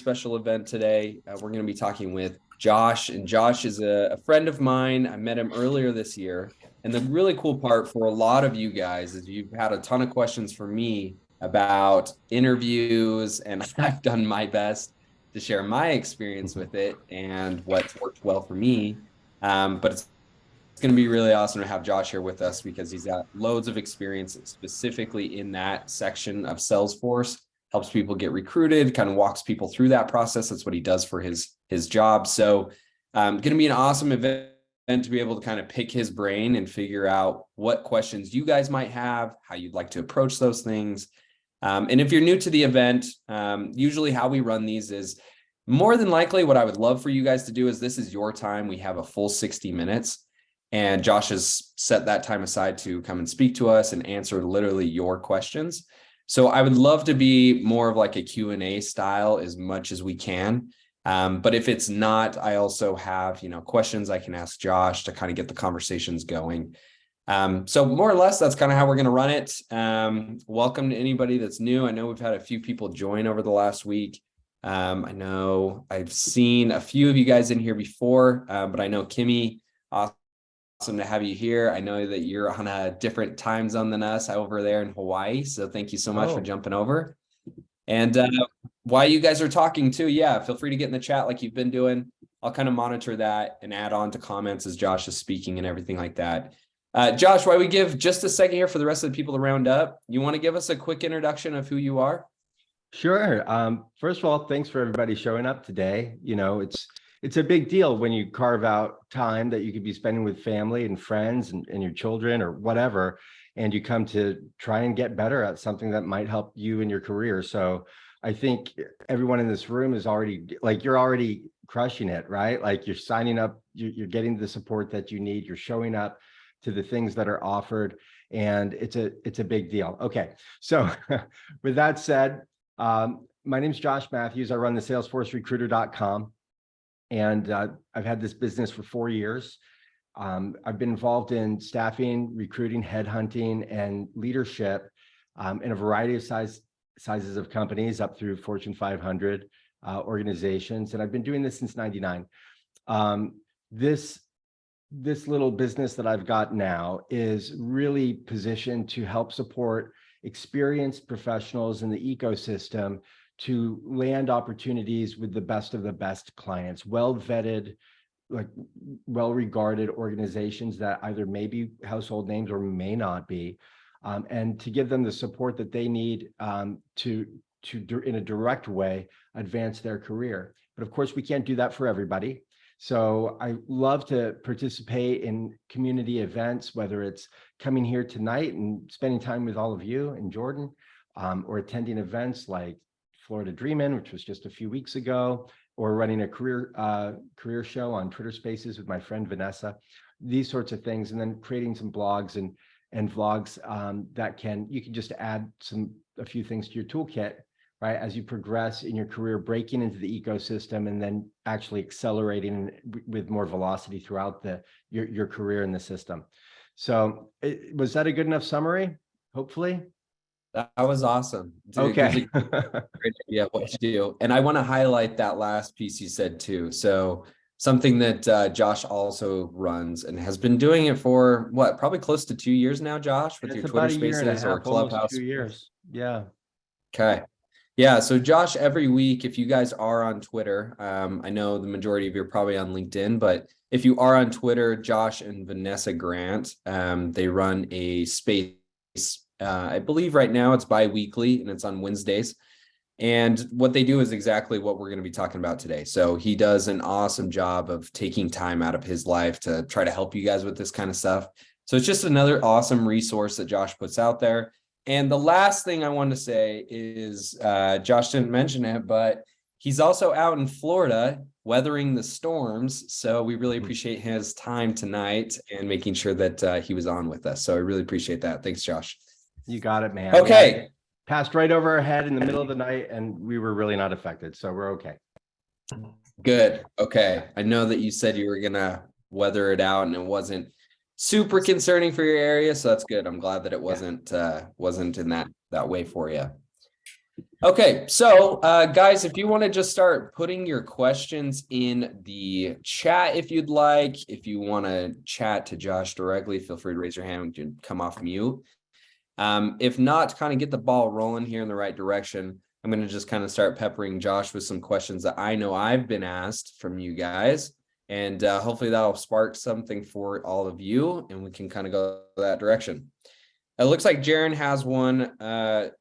special event today. We're going to be talking with Josh, and Josh is a friend of mine. I met him earlier this year. And the really cool part for a lot of you guys is you've had a ton of questions for me about interviews, and I've done my best to share my experience with it and what's worked well for me. But it's going to be really awesome to have Josh here with us because he's got loads of experience specifically in that section of Salesforce, helps people get recruited, kind of walks people through that process. That's what he does for his job. So going to be an awesome event to be able to kind of pick his brain and figure out what questions you guys might have, how you'd like to approach those things. And if you're new to the event, usually how we run these is more than likely what I would love for you guys to do is this is your time. We have a full 60 minutes. And Josh has set that time aside to come and speak to us and answer literally your questions. So I would love to be more of like a Q&A style as much as we can. But if it's not, I also have, questions I can ask Josh to kind of get the conversations going. So more or less, that's kind of how we're going to run it. Welcome to anybody that's new. I know we've had a few people join over the last week. I know I've seen a few of you guys in here before, but I know Kimmy, awesome to have you here. I know that you're on a different time zone than us over there in Hawaii. So thank you so much for jumping over. And while you guys are talking too, feel free to get in the chat like you've been doing. I'll kind of monitor that and add on to comments as Josh is speaking and everything like that. Josh, while we give just a second here for the rest of the people to round up, you want to give us a quick introduction of who you are? Sure. First of all, thanks for everybody showing up today. It's a big deal when you carve out time that you could be spending with family and friends and your children or whatever, and you come to try and get better at something that might help you in your career. So I think everyone in this room is already you're already crushing it, right? Like you're signing up, you're getting the support that you need, you're showing up to the things that are offered, and it's a big deal. Okay, so with that said, my name is Josh Matthews. I run the SalesforceRecruiter.com. And I've had this business for 4 years. I've been involved in staffing, recruiting, headhunting, and leadership in a variety of sizes of companies up through Fortune 500 organizations. And I've been doing this since '99. This little business that I've got now is really positioned to help support experienced professionals in the ecosystem to land opportunities with the best of the best clients, well-vetted, well-regarded organizations that either may be household names or may not be, and to give them the support that they need to in a direct way, advance their career. But of course, we can't do that for everybody. So I love to participate in community events, whether it's coming here tonight and spending time with all of you and Jordan, or attending events like Florida Dreamin', which was just a few weeks ago, or running a career show on Twitter Spaces with my friend Vanessa, these sorts of things, and then creating some blogs and vlogs that you can just add a few things to your toolkit, right? As you progress in your career, breaking into the ecosystem and then actually accelerating with more velocity throughout your career in the system. So was that a good enough summary? Hopefully. That was awesome. Okay. Great idea what you do. And I want to highlight that last piece you said too. So something that Josh also runs and has been doing it for probably close to 2 years now, Josh, with your Twitter Spaces or Clubhouse. 2 years. Yeah. Okay. Yeah. So Josh, every week, if you guys are on Twitter, I know the majority of you are probably on LinkedIn, but if you are on Twitter, Josh and Vanessa Grant, they run a space. I believe right now it's bi-weekly and it's on Wednesdays. And what they do is exactly what we're going to be talking about today. So he does an awesome job of taking time out of his life to try to help you guys with this kind of stuff. So it's just another awesome resource that Josh puts out there. And the last thing I want to say is Josh didn't mention it, but he's also out in Florida weathering the storms. So we really appreciate his time tonight and making sure that he was on with us. So I really appreciate that. Thanks, Josh. You got it, man. Okay. Yeah, passed right over our head in the middle of the night and we were really not affected. So we're okay. Good. Okay. I know that you said you were going to weather it out and it wasn't super concerning for your area. So that's good. I'm glad that it wasn't in that way for you. Okay, so guys, if you want to just start putting your questions in the chat if you'd like. If you want to chat to Josh directly, feel free to raise your hand and come off mute. If not, to kind of get the ball rolling here in the right direction, I'm going to just kind of start peppering Josh with some questions that I know I've been asked from you guys. And hopefully that'll spark something for all of you, and we can kind of go that direction. It looks like Jaron has one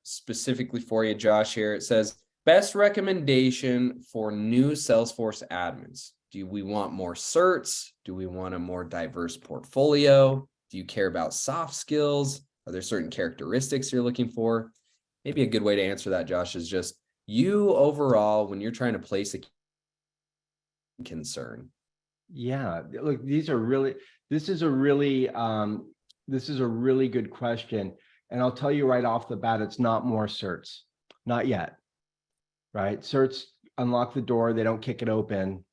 specifically for you, Josh, here. It says, best recommendation for new Salesforce admins. Do we want more certs? Do we want a more diverse portfolio? Do you care about soft skills? Are there certain characteristics you're looking for? Maybe a good way to answer that, Josh, is just you overall, when you're trying to place a concern. Yeah, look, this is a really good question. And I'll tell you right off the bat, it's not more certs, not yet, right? Certs unlock the door, they don't kick it open.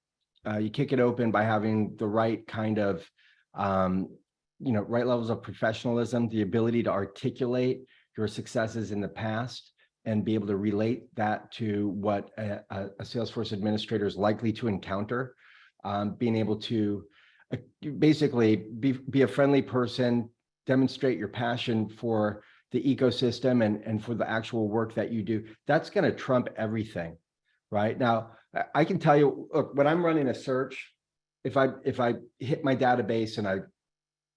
You kick it open by having the right kind of, right levels of professionalism, the ability to articulate your successes in the past and be able to relate that to what a Salesforce administrator is likely to encounter. Being able to basically be a friendly person, demonstrate your passion for the ecosystem and for the actual work that you do. That's going to trump everything, right? Now, I can tell you, look, when I'm running a search, if I hit my database and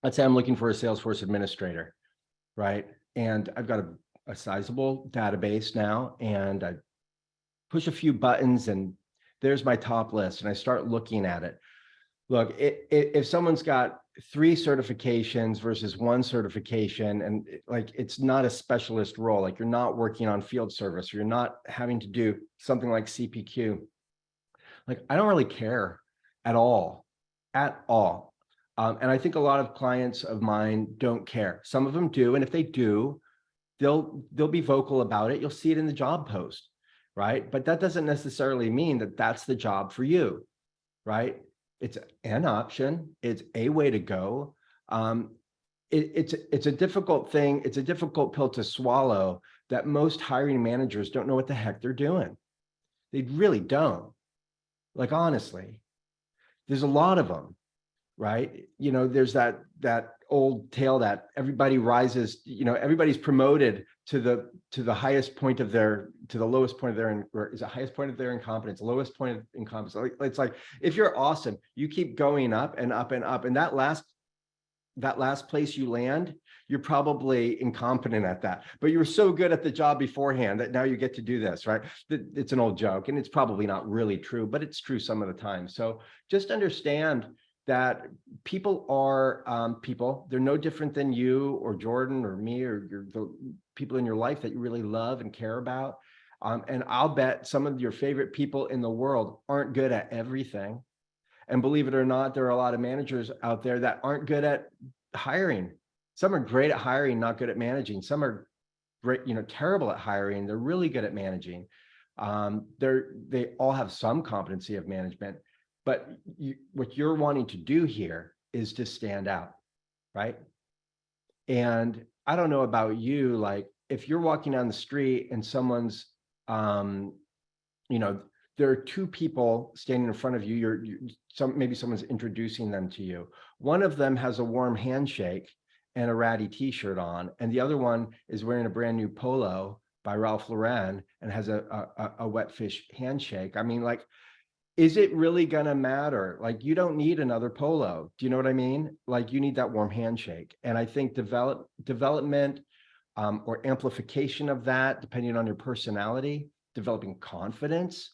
let's say I'm looking for a Salesforce administrator, right? And I've got a sizable database now, and I push a few buttons and there's my top list, and I start looking at it. Look, if someone's got 3 certifications versus 1 certification, and like it's not a specialist role, like you're not working on field service, or you're not having to do something like CPQ, like I don't really care at all, at all. And I think a lot of clients of mine don't care. Some of them do, and if they do, they'll be vocal about it. You'll see it in the job post, right? But that doesn't necessarily mean that that's the job for you, right? It's an option. It's a way to go. It's a difficult thing. It's a difficult pill to swallow that most hiring managers don't know what the heck they're doing. They really don't. Like, honestly, there's a lot of them, right? There's that old tale that everybody rises, everybody's promoted to the highest point of their, to the lowest point of their, or is the highest point of their incompetence, lowest point of incompetence. It's like, if you're awesome, you keep going up and up and up, and that last place you land, you're probably incompetent at that, but you were so good at the job beforehand that now you get to do this, right? It's an old joke, and it's probably not really true, but it's true some of the time. So just understand that people are people. They're no different than you or Jordan or me or the people in your life that you really love and care about. And I'll bet some of your favorite people in the world aren't good at everything. And believe it or not, there are a lot of managers out there that aren't good at hiring. Some are great at hiring, not good at managing. Some are great, terrible at hiring. They're really good at managing. They all have some competency of management, but what you're wanting to do here is to stand out, right? And I don't know about you, like if you're walking down the street and someone's, there are 2 people standing in front of you, maybe someone's introducing them to you. One of them has a warm handshake and a ratty t-shirt on, and the other one is wearing a brand new polo by Ralph Lauren and has a wet fish handshake. I mean, like, is it really gonna matter? Like, you don't need another polo. Do you know what I mean? Like, you need that warm handshake. And I think development or amplification of that, depending on your personality, developing confidence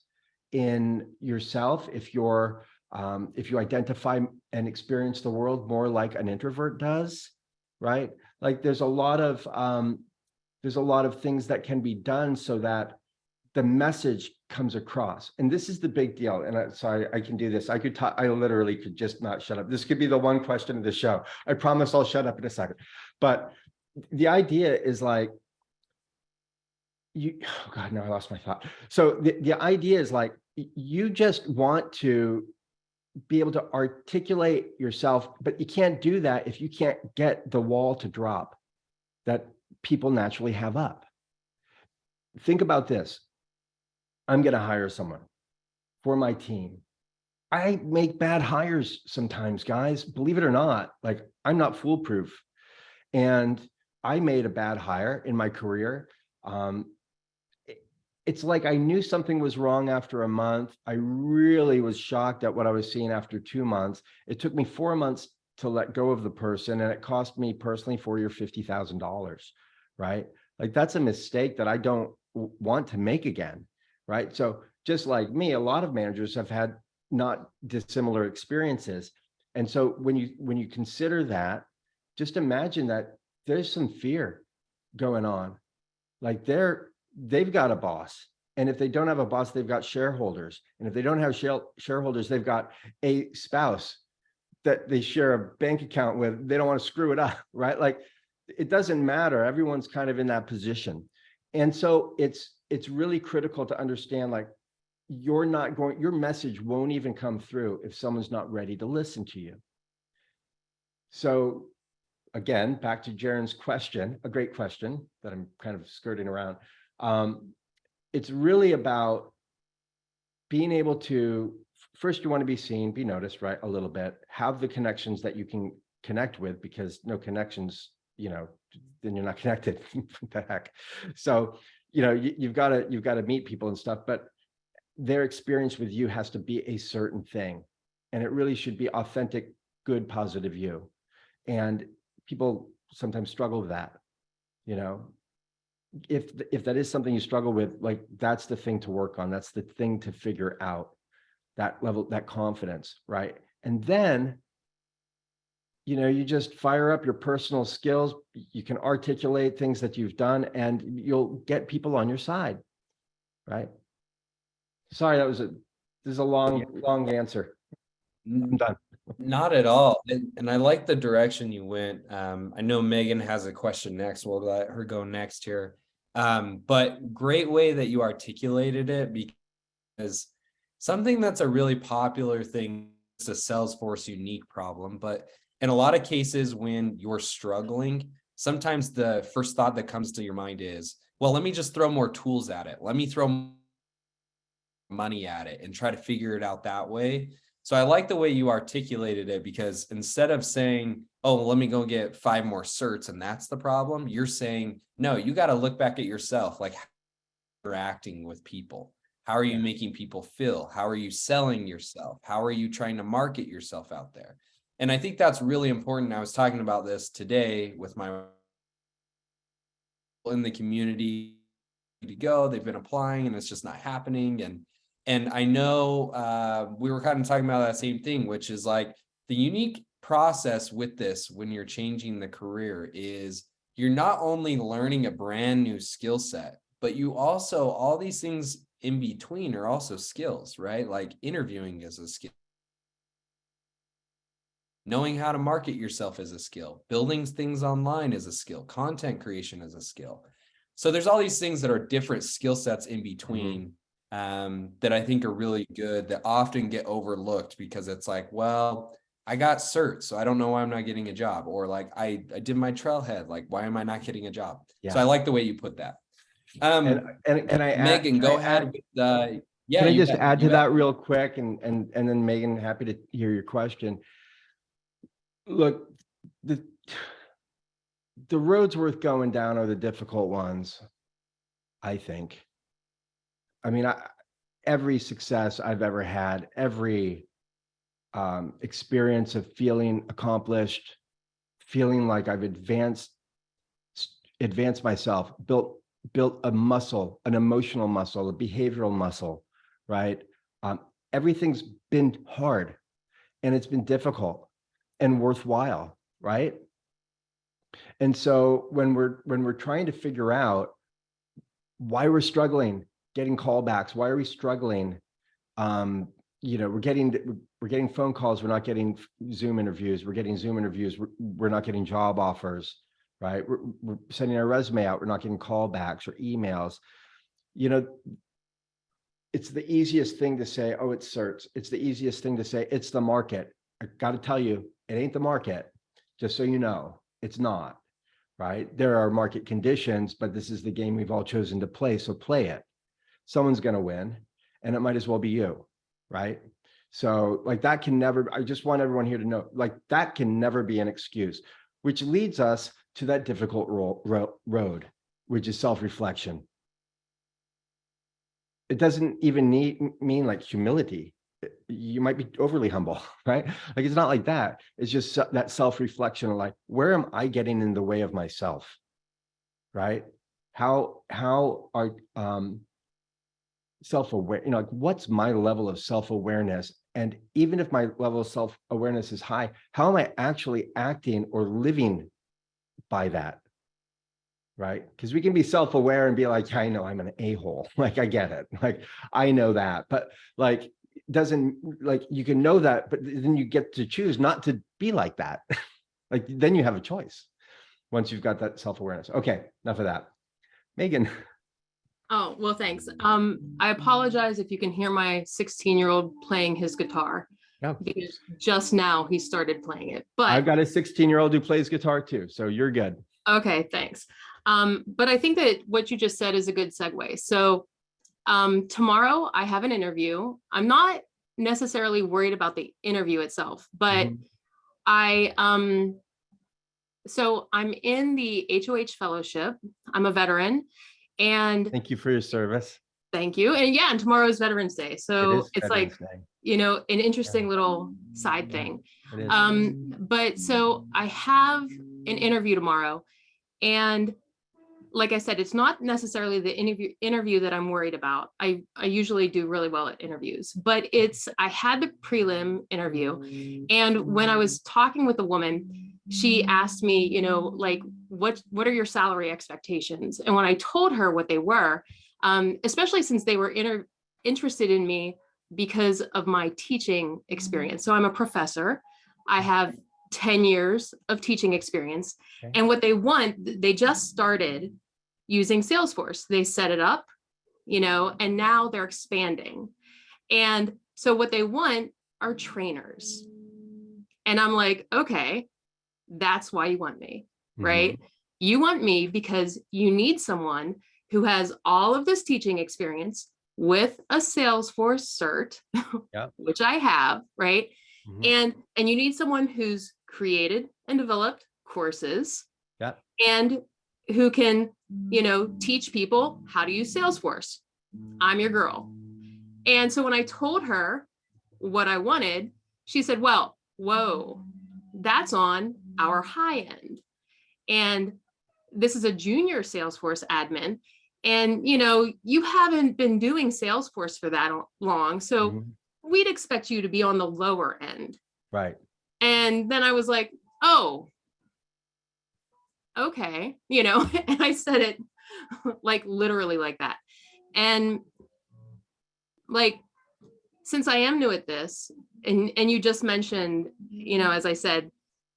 in yourself, if you identify and experience the world more like an introvert does, right? Like, there's a lot of things that can be done so that the message comes across. And this is the big deal. And sorry, I can do this. I literally could just not shut up. This could be the one question of the show. I promise I'll shut up in a second. But the idea is like, oh God, no, I lost my thought. So the idea is like, you just want to be able to articulate yourself, but you can't do that if you can't get the wall to drop that people naturally have up. think about this. I'm going to hire someone for my team. I make bad hires sometimes, guys, believe it or not. Like, I'm not foolproof. And I made a bad hire in my career. Um, it's like I knew something was wrong after a month. I really was shocked at what I was seeing after 2 months. It took me 4 months to let go of the person, and it cost me personally $40,000 or $50,000, right? Like, that's a mistake that I don't want to make again, right? So just like me, a lot of managers have had not dissimilar experiences. And so when you consider that, just imagine that there's some fear going on. Like, they've got a boss. And if they don't have a boss, they've got shareholders. And if they don't have shareholders, they've got a spouse that they share a bank account with. They don't want to screw it up, right? Like, it doesn't matter. Everyone's kind of in that position. And so it's really critical to understand, like, your message won't even come through if someone's not ready to listen to you. So again, back to Jaron's question, a great question that I'm kind of skirting around. It's really about being able to, first, you want to be seen, be noticed, right? A little bit, have the connections that you can connect with, because no connections, then you're not connected. What the heck? So, you've got to meet people and stuff, but their experience with you has to be a certain thing. And it really should be authentic, good, positive you. And people sometimes struggle with that. If that is something you struggle with, like, that's the thing to work on. That's the thing to figure out, that level, that confidence, right? And then, you just fire up your personal skills. You can articulate things that you've done, and you'll get people on your side, right? Sorry, this is a long answer. I'm done. Not at all. And I like the direction you went. I know Megan has a question next. We'll let her go next here. But great way that you articulated it, because something that's a really popular thing is a Salesforce unique problem. But in a lot of cases, when you're struggling, sometimes the first thought that comes to your mind is, well, let me just throw more tools at it. Let me throw money at it and try to figure it out that way. So I like the way you articulated it, because instead of saying, oh, let me go get 5 more certs and that's the problem, you're saying, no, you got to look back at yourself. Like, how you're interacting with people. How are you making people feel? How are you selling yourself? How are you trying to market yourself out there? And I think that's really important. I was talking about this today with my in the community to go. They've been applying and it's just not happening. And I know we were kind of talking about that same thing, which is like the unique process with this when you're changing the career is you're not only learning a brand new skill set, but you also, all these things in between are also skills, right? Like interviewing is a skill. Knowing how to market yourself is a skill. Building things online is a skill. Content creation is a skill. So there's all these things that are different skill sets in between that I think are really good, that often get overlooked because it's like, well, I got certs, so I don't know why I'm not getting a job. Or like, I did my trailhead, like, why am I not getting a job? Yeah. So I like the way you put that. And can I add, Megan, go ahead with yeah. Can I just add to that real quick? And then Megan, happy to hear your question. Look, the roads worth going down are the difficult ones, I think. I mean, every success I've ever had, every experience of feeling accomplished, feeling like I've advanced myself, built a muscle, an emotional muscle, a behavioral muscle, right? Everything's been hard, and it's been difficult and worthwhile, right? And so when we're trying to figure out why we're struggling getting callbacks, why are we struggling? We're getting phone calls, we're not getting Zoom interviews, we're getting Zoom interviews, we're not getting job offers, right? We're sending our resume out, we're not getting callbacks or emails. It's the easiest thing to say, oh, it's certs. It's the easiest thing to say, it's the market. I got to tell you, it ain't the market. Just so you know, it's not. right? There are market conditions, but this is the game we've all chosen to play. So play it. Someone's going to win, and it might as well be you, right? So like that can never, I just want everyone here to know, like that can never be an excuse, which leads us to that difficult road, which is self-reflection. It doesn't even mean like humility. You might be overly humble, right? Like it's not like that. It's just that self-reflection of like, where am I getting in the way of myself, right? How are self-aware, like what's my level of self-awareness? And even if my level of self-awareness is high, how am I actually acting or living by that? Right? Because we can be self-aware and be like, I know I'm an a-hole. Like, I get it. Like, I know that. But like, doesn't like you can know that, but then you get to choose not to be like that. Like, then you have a choice once you've got that self-awareness. Okay, enough of that. Megan. Oh, well, thanks. I apologize if you can hear my 16-year-old playing his guitar. Yeah. Because just now he started playing it. But I've got a 16-year-old who plays guitar too, so you're good. okay, thanks. But I think that what you just said is a good segue. So tomorrow I have an interview. I'm not necessarily worried about the interview itself, but so I'm in the HOH fellowship. I'm a veteran, and Thank you for your service. thank you. And yeah, and tomorrow is Veterans Day. So it's like, Veterans Day. you know, an interesting little side thing. It is. But so I have an interview tomorrow, and like I said, it's not necessarily the interview that I'm worried about. I usually do really well at interviews, but I had the prelim interview. And when I was talking with the woman, she asked me, you know, like, what are your salary expectations? And when I told her what they were, especially since they were interested in me because of my teaching experience. So I'm a professor. I have 10 years of teaching experience. Okay. And what they want, they just started using Salesforce. They set it up, you know, and now they're expanding. And so what they want are trainers. And I'm like, okay, that's why you want me, right? You want me because you need someone who has all of this teaching experience with a Salesforce cert, which I have, right? And you need someone who's created and developed courses, and who can, you know, teach people how to use Salesforce. I'm your girl. And so when I told her what I wanted, she said, well, whoa, that's on our high end. And this is a junior Salesforce admin. And, you know, you haven't been doing Salesforce for that long. So we'd expect you to be on the lower end. Right. And then I was like, oh, okay, you know, and I said it like literally like that. And like, since I am new at this, and you just mentioned, you know, as I said,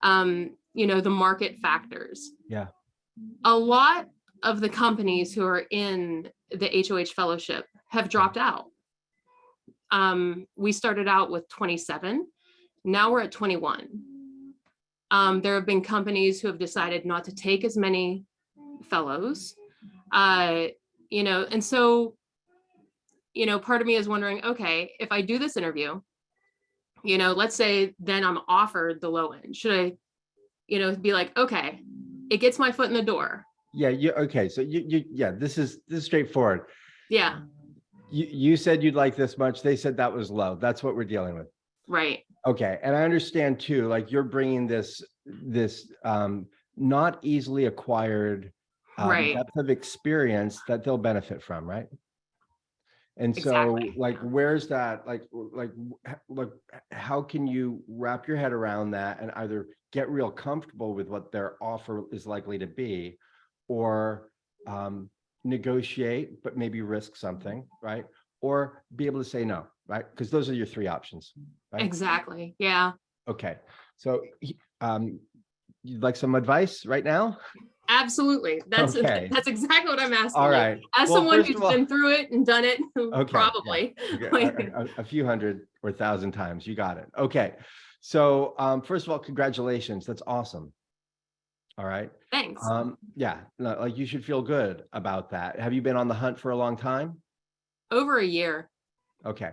you know, the market factors. Yeah. A lot of the companies who are in the HOH fellowship have dropped out. We started out with 27. Now we're at 21. There have been companies who have decided not to take as many fellows, you know, and so, you know, part of me is wondering, okay, if I do this interview, you know, let's say then I'm offered the low end, should I, you know, be like, okay, it gets my foot in the door. Yeah. Okay. So yeah, this is straightforward. Yeah. You said you'd like this much. They said that was low. That's what we're dealing with. Right. Okay. And I understand too, like you're bringing this not easily acquired depth of experience that they'll benefit from. Right. And so like, where's that, like, how can you wrap your head around that and either get real comfortable with what their offer is likely to be, or negotiate, but maybe risk something, right? Or be able to say no, right? Because those are your three options, right? Exactly. Yeah. Okay. So you'd like some advice right now? Absolutely. That's okay. That's exactly what I'm asking. All right. As someone who's been through it and done it, probably. Yeah. a few hundred or 1,000 times. You got it. Okay. So first of all, congratulations. That's awesome. All right. Thanks. Yeah, like you should feel good about that. Have you been on the hunt for a long time? Over a year. Okay.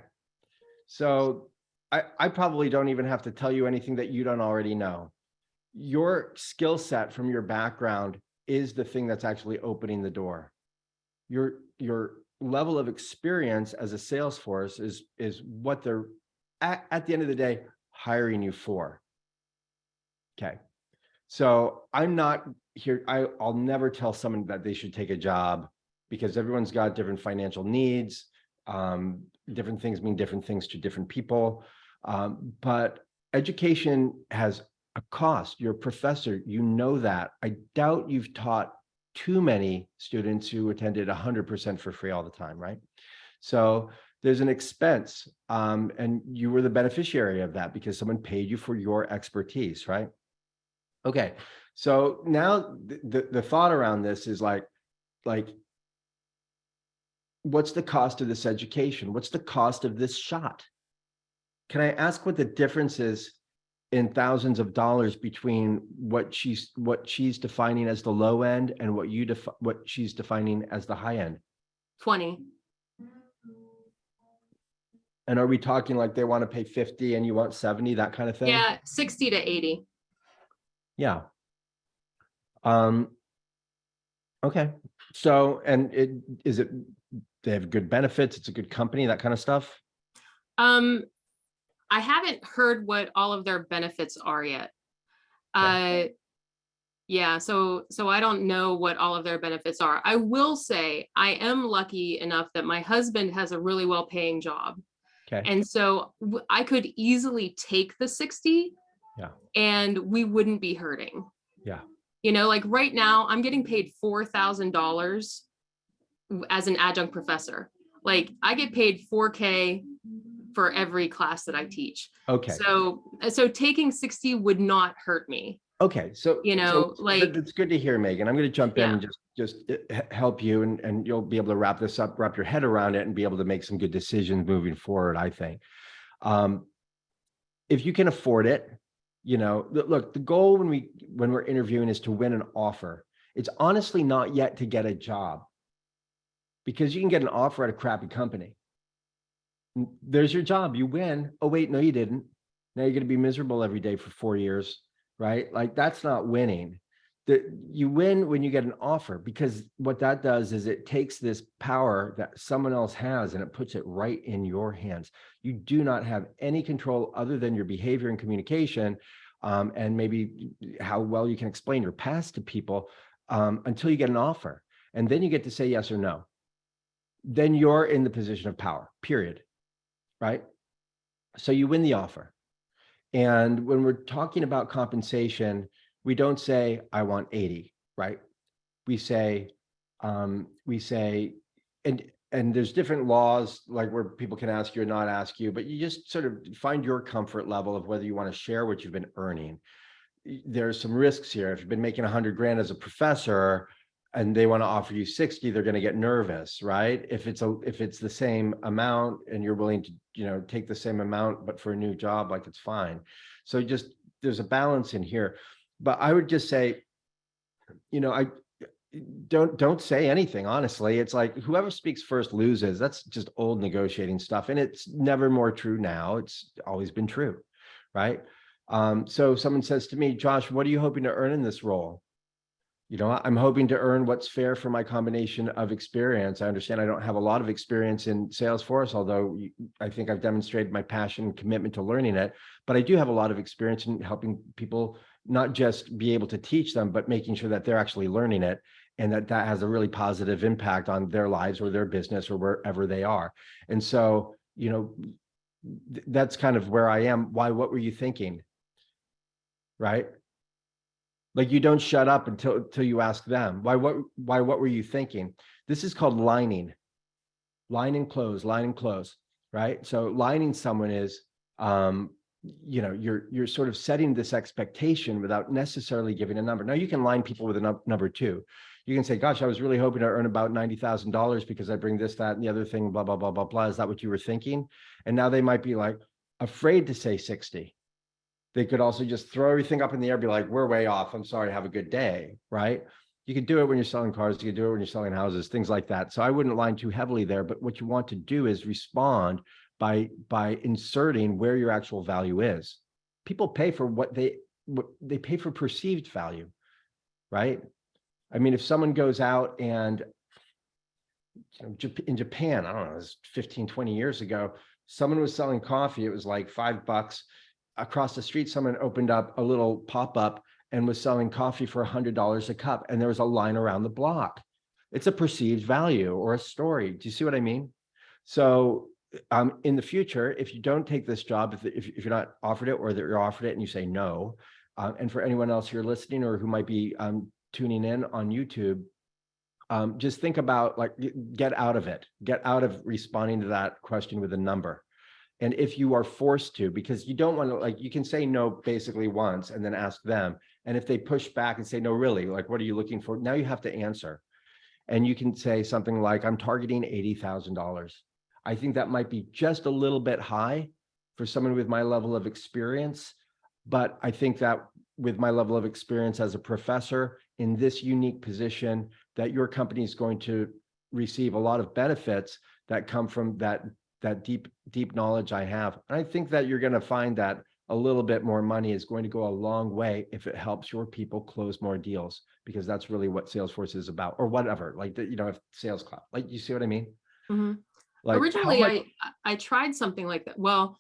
So I probably don't even have to tell you anything that you don't already know. Your skill set from your background is the thing that's actually opening the door. Your level of experience as a Salesforce is what they're at the end of the day hiring you for. Okay. So I'm not here. I'll never tell someone that they should take a job because everyone's got different financial needs. Different things mean different things to different people. But education has a cost. You're a professor, you know that. I doubt you've taught too many students who attended 100% for free all the time, right? So there's an expense, and you were the beneficiary of that because someone paid you for your expertise, right? Okay, so now the thought around this is like, what's the cost of this education? What's the cost of this shot? Can I ask what the difference is in thousands of dollars between what she's defining as the low end and what she's defining as the high end? 20. And are we talking like they want to pay 50 and you want 70, that kind of thing? Yeah, 60 to 80. Yeah. Okay. So, and they have good benefits, it's a good company, that kind of stuff? I haven't heard what all of their benefits are yet. Okay. Yeah, so I don't know what all of their benefits are. I will say I am lucky enough that my husband has a really well-paying job. Okay. And so I could easily take the 60 Yeah. and we wouldn't be hurting. Yeah. You know, like right now I'm getting paid $4,000 as an adjunct professor. Like I get paid $4K for every class that I teach. Okay. So taking 60 would not hurt me. Okay. So, You know, like, it's good to hear, Megan. I'm going to jump in yeah. and just help you, and you'll be able to wrap this up, wrap your head around it, and be able to make some good decisions moving forward, I think. If you can afford it, you know, look, the goal when we're interviewing is to win an offer. It's honestly not yet to get a job, because you can get an offer at a crappy company. There's your job, you win. Oh wait, no, you didn't. Now you're going to be miserable every day for 4 years, right? Like that's not winning. You win when you get an offer, because what that does is it takes this power that someone else has and it puts it right in your hands. You do not have any control other than your behavior and communication, and maybe how well you can explain your past to people, until you get an offer. And then you get to say yes or no. Then you're in the position of power, period. Right? So you win the offer. And when we're talking about compensation, we don't say, I want 80, right? We say, and there's different laws, like where people can ask you or not ask you, but you just sort of find your comfort level of whether you want to share what you've been earning. There's some risks here. If you've been making 100 grand as a professor and they want to offer you 60, they're going to get nervous, right? If it's the same amount and you're willing to, you know, take the same amount, but for a new job, like it's fine. So just, there's a balance in here. But I would just say, you know, I don't say anything, honestly. It's like whoever speaks first loses. That's just old negotiating stuff. And it's never more true now. It's always been true, right? So someone says to me, Josh, what are you hoping to earn in this role? You know, I'm hoping to earn what's fair for my combination of experience. I understand I don't have a lot of experience in Salesforce, although I think I've demonstrated my passion and commitment to learning it. But I do have a lot of experience in helping people not just be able to teach them, but making sure that they're actually learning it, and that has a really positive impact on their lives or their business or wherever they are. And so, you know, that's kind of where I am. Why? What were you thinking? Right? Like you don't shut up until you ask them. Why? What were you thinking? This is called lining. Line and close, right? So lining someone is, you know, you're sort of setting this expectation without necessarily giving a number. Now you can line people with a number too. You can say, gosh, I was really hoping to earn about $90,000 because I bring this, that, and the other thing, blah, blah, blah, blah, blah. Is that what you were thinking? And now they might be like afraid to say 60. They could also just throw everything up in the air, be like, we're way off. I'm sorry, have a good day, right? You could do it when you're selling cars, you could do it when you're selling houses, things like that. So I wouldn't line too heavily there, but what you want to do is respond by inserting where your actual value is. People pay for what they pay for perceived value, right? I mean, if someone goes out and in Japan, I don't know, it was 15, 20 years ago, someone was selling coffee. It was like $5. Across the street, someone opened up a little pop-up and was selling coffee for $100 a cup. And there was a line around the block. It's a perceived value or a story. Do you see what I mean? So in the future, if you don't take this job, if you're not offered it, or that you're offered it and you say no, and for anyone else here listening or who might be tuning in on YouTube, just think about, like, get out of it. Get out of responding to that question with a number. And if you are forced to, because you don't want to, like, you can say no basically once and then ask them. And if they push back and say, no, really, like, what are you looking for? Now you have to answer. And you can say something like, I'm targeting $80,000. I think that might be just a little bit high for someone with my level of experience. But I think that with my level of experience as a professor in this unique position, that your company is going to receive a lot of benefits that come from that deep knowledge I have. And I think that you're going to find that a little bit more money is going to go a long way if it helps your people close more deals, because that's really what Salesforce is about, or whatever, like, if Sales Cloud, like, you see what I mean? Mm-hmm. Like, originally I tried something like that. Well,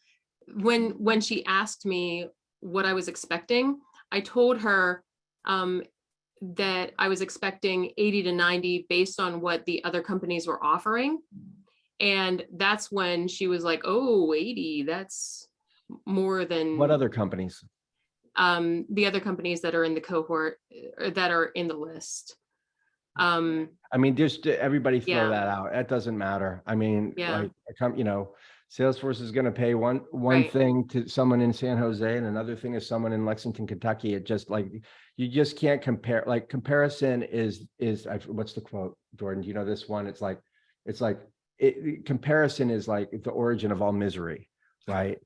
when she asked me what I was expecting, I told her that I was expecting 80 to 90 based on what the other companies were offering. And that's when she was like, oh, 80, that's more than what other companies? The other companies that are in the cohort, or that are in the list. I mean, just everybody throw Yeah. that out. That doesn't matter. I mean, Yeah. like, Salesforce is going to pay one Right. thing to someone in San Jose and another thing is someone in Lexington, Kentucky. It just, like, you just can't compare. Like, comparison is what's the quote, Jordan? Do you know this one? It's like comparison is like the origin of all misery, right?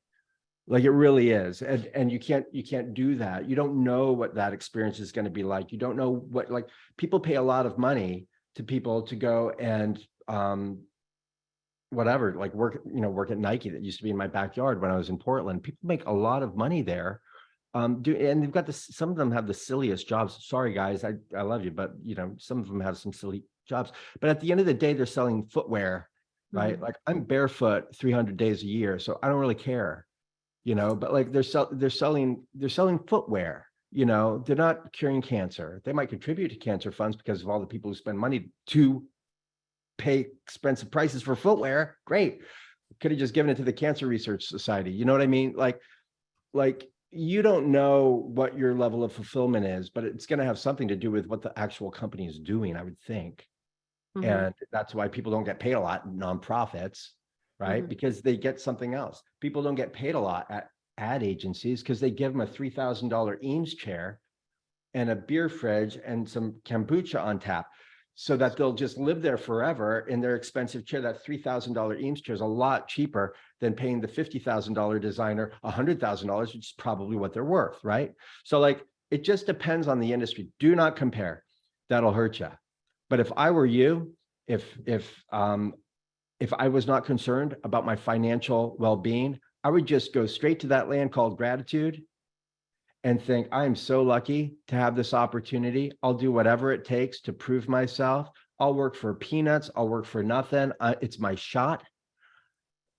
Like, it really is. And you can't do that. You don't know what that experience is going to be like. You don't know what, like, people pay a lot of money to people to go and whatever, like, work at Nike. That used to be in my backyard when I was in Portland. People make a lot of money there. And they've got this, some of them have the silliest jobs. Sorry guys, I love you, but some of them have some silly jobs. But at the end of the day, they're selling footwear, right? Mhm. Like, I'm barefoot 300 days a year, so I don't really care. But like, they're selling footwear. They're not curing cancer. They might contribute to cancer funds because of all the people who spend money to pay expensive prices for footwear. Great. Could have just given it to the Cancer Research Society. You know what I mean? Like, you don't know what your level of fulfillment is, but it's going to have something to do with what the actual company is doing, I would think. Mhm. And that's why people don't get paid a lot in nonprofits, right? Mhm. Because they get something else. People don't get paid a lot at ad agencies because they give them a $3,000 Eames chair and a beer fridge and some kombucha on tap, so that they'll just live there forever in their expensive chair. That $3,000 Eames chair is a lot cheaper than paying the $50,000 designer $100,000, which is probably what they're worth, right? So, like, it just depends on the industry. Do not compare. That'll hurt you. But if I were you, if I was not concerned about my financial well-being, I would just go straight to that land called gratitude and think, I am so lucky to have this opportunity. I'll do whatever it takes to prove myself. I'll work for peanuts. I'll work for nothing. It's my shot.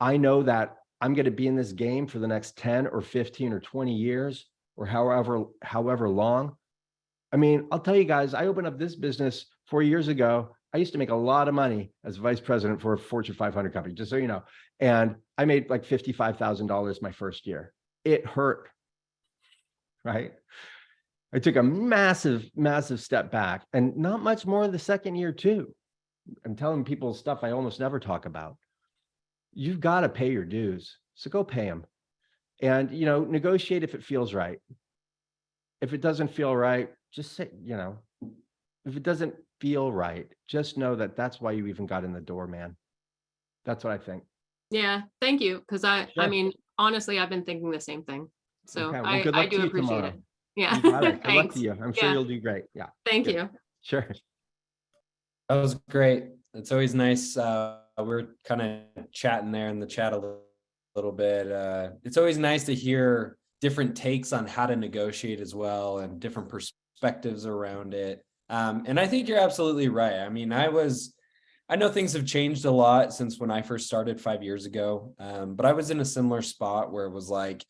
I know that I'm going to be in this game for the next 10 or 15 or 20 years, or however long. I mean, I'll tell you guys, I opened up this business 4 years ago. I used to make a lot of money as vice president for a Fortune 500 company, just so you know. And I made like $55,000 my first year. It hurt, right? I took a massive step back, and not much more the second year too. I'm telling people stuff I almost never talk about. You've got to pay your dues. So go pay them. And, negotiate if it feels right. If it doesn't feel right, just say, if it doesn't feel right, just know that that's why you even got in the door, man. That's what I think. Yeah. Thank you. Cause I Sure. mean, honestly, I've been thinking the same thing. So Okay. Well, I, good I luck to do you appreciate tomorrow. it. Yeah. You got it. Good luck to Thanks. you. I'm sure Yeah. you'll do great. Yeah. Thank Good. you. Sure. That was great. It's always nice. We're kind of chatting there in the chat a little bit. It's always nice to hear different takes on how to negotiate as well and different perspectives around it. And I think you're absolutely right. I mean, I know things have changed a lot since when I first started 5 years ago. But I was in a similar spot where it was like,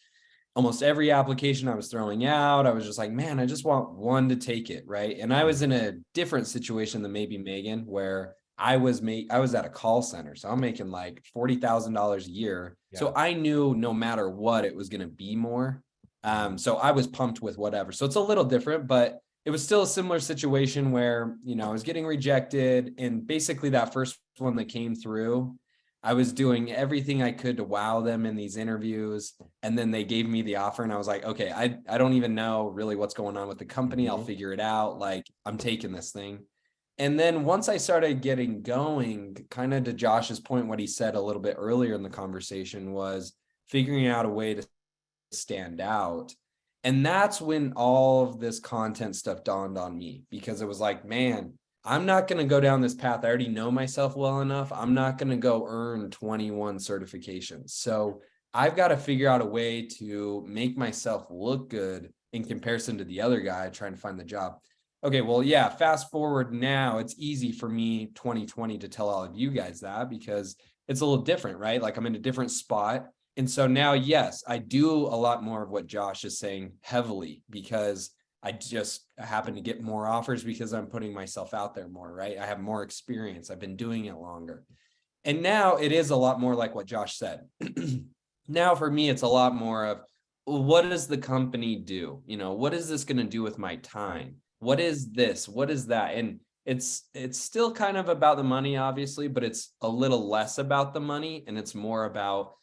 almost every application I was throwing out, I was just like, man, I just want one to take it, right? And I was in a different situation than maybe Megan, where I was at a call center, so I'm making like $40,000 a year. So I knew no matter what, it was going to be more. So I was pumped with whatever. So it's a little different, but it was still a similar situation where, I was getting rejected, and basically that first one that came through, I was doing everything I could to wow them in these interviews. And then they gave me the offer and I was like, okay, I don't even know really what's going on with the company. I'll figure it out. Like, I'm taking this thing. And then once I started getting going, kind of to Josh's point, what he said a little bit earlier in the conversation was figuring out a way to stand out. And that's when all of this content stuff dawned on me, because it was like, man, I'm not going to go down this path. I already know myself well enough. I'm not going to go earn 21 certifications. So I've got to figure out a way to make myself look good in comparison to the other guy trying to find the job. Okay, well, yeah, fast forward now, it's easy for me 2020 to tell all of you guys that, because it's a little different, right? Like, I'm in a different spot. And so now, yes, I do a lot more of what Josh is saying heavily, because I just happen to get more offers because I'm putting myself out there more, right? I have more experience. I've been doing it longer. And now it is a lot more like what Josh said. Now for me, it's a lot more of, what does the company do? What is this going to do with my time? What is this? What is that? And it's still kind of about the money, obviously, but it's a little less about the money, and it's more about,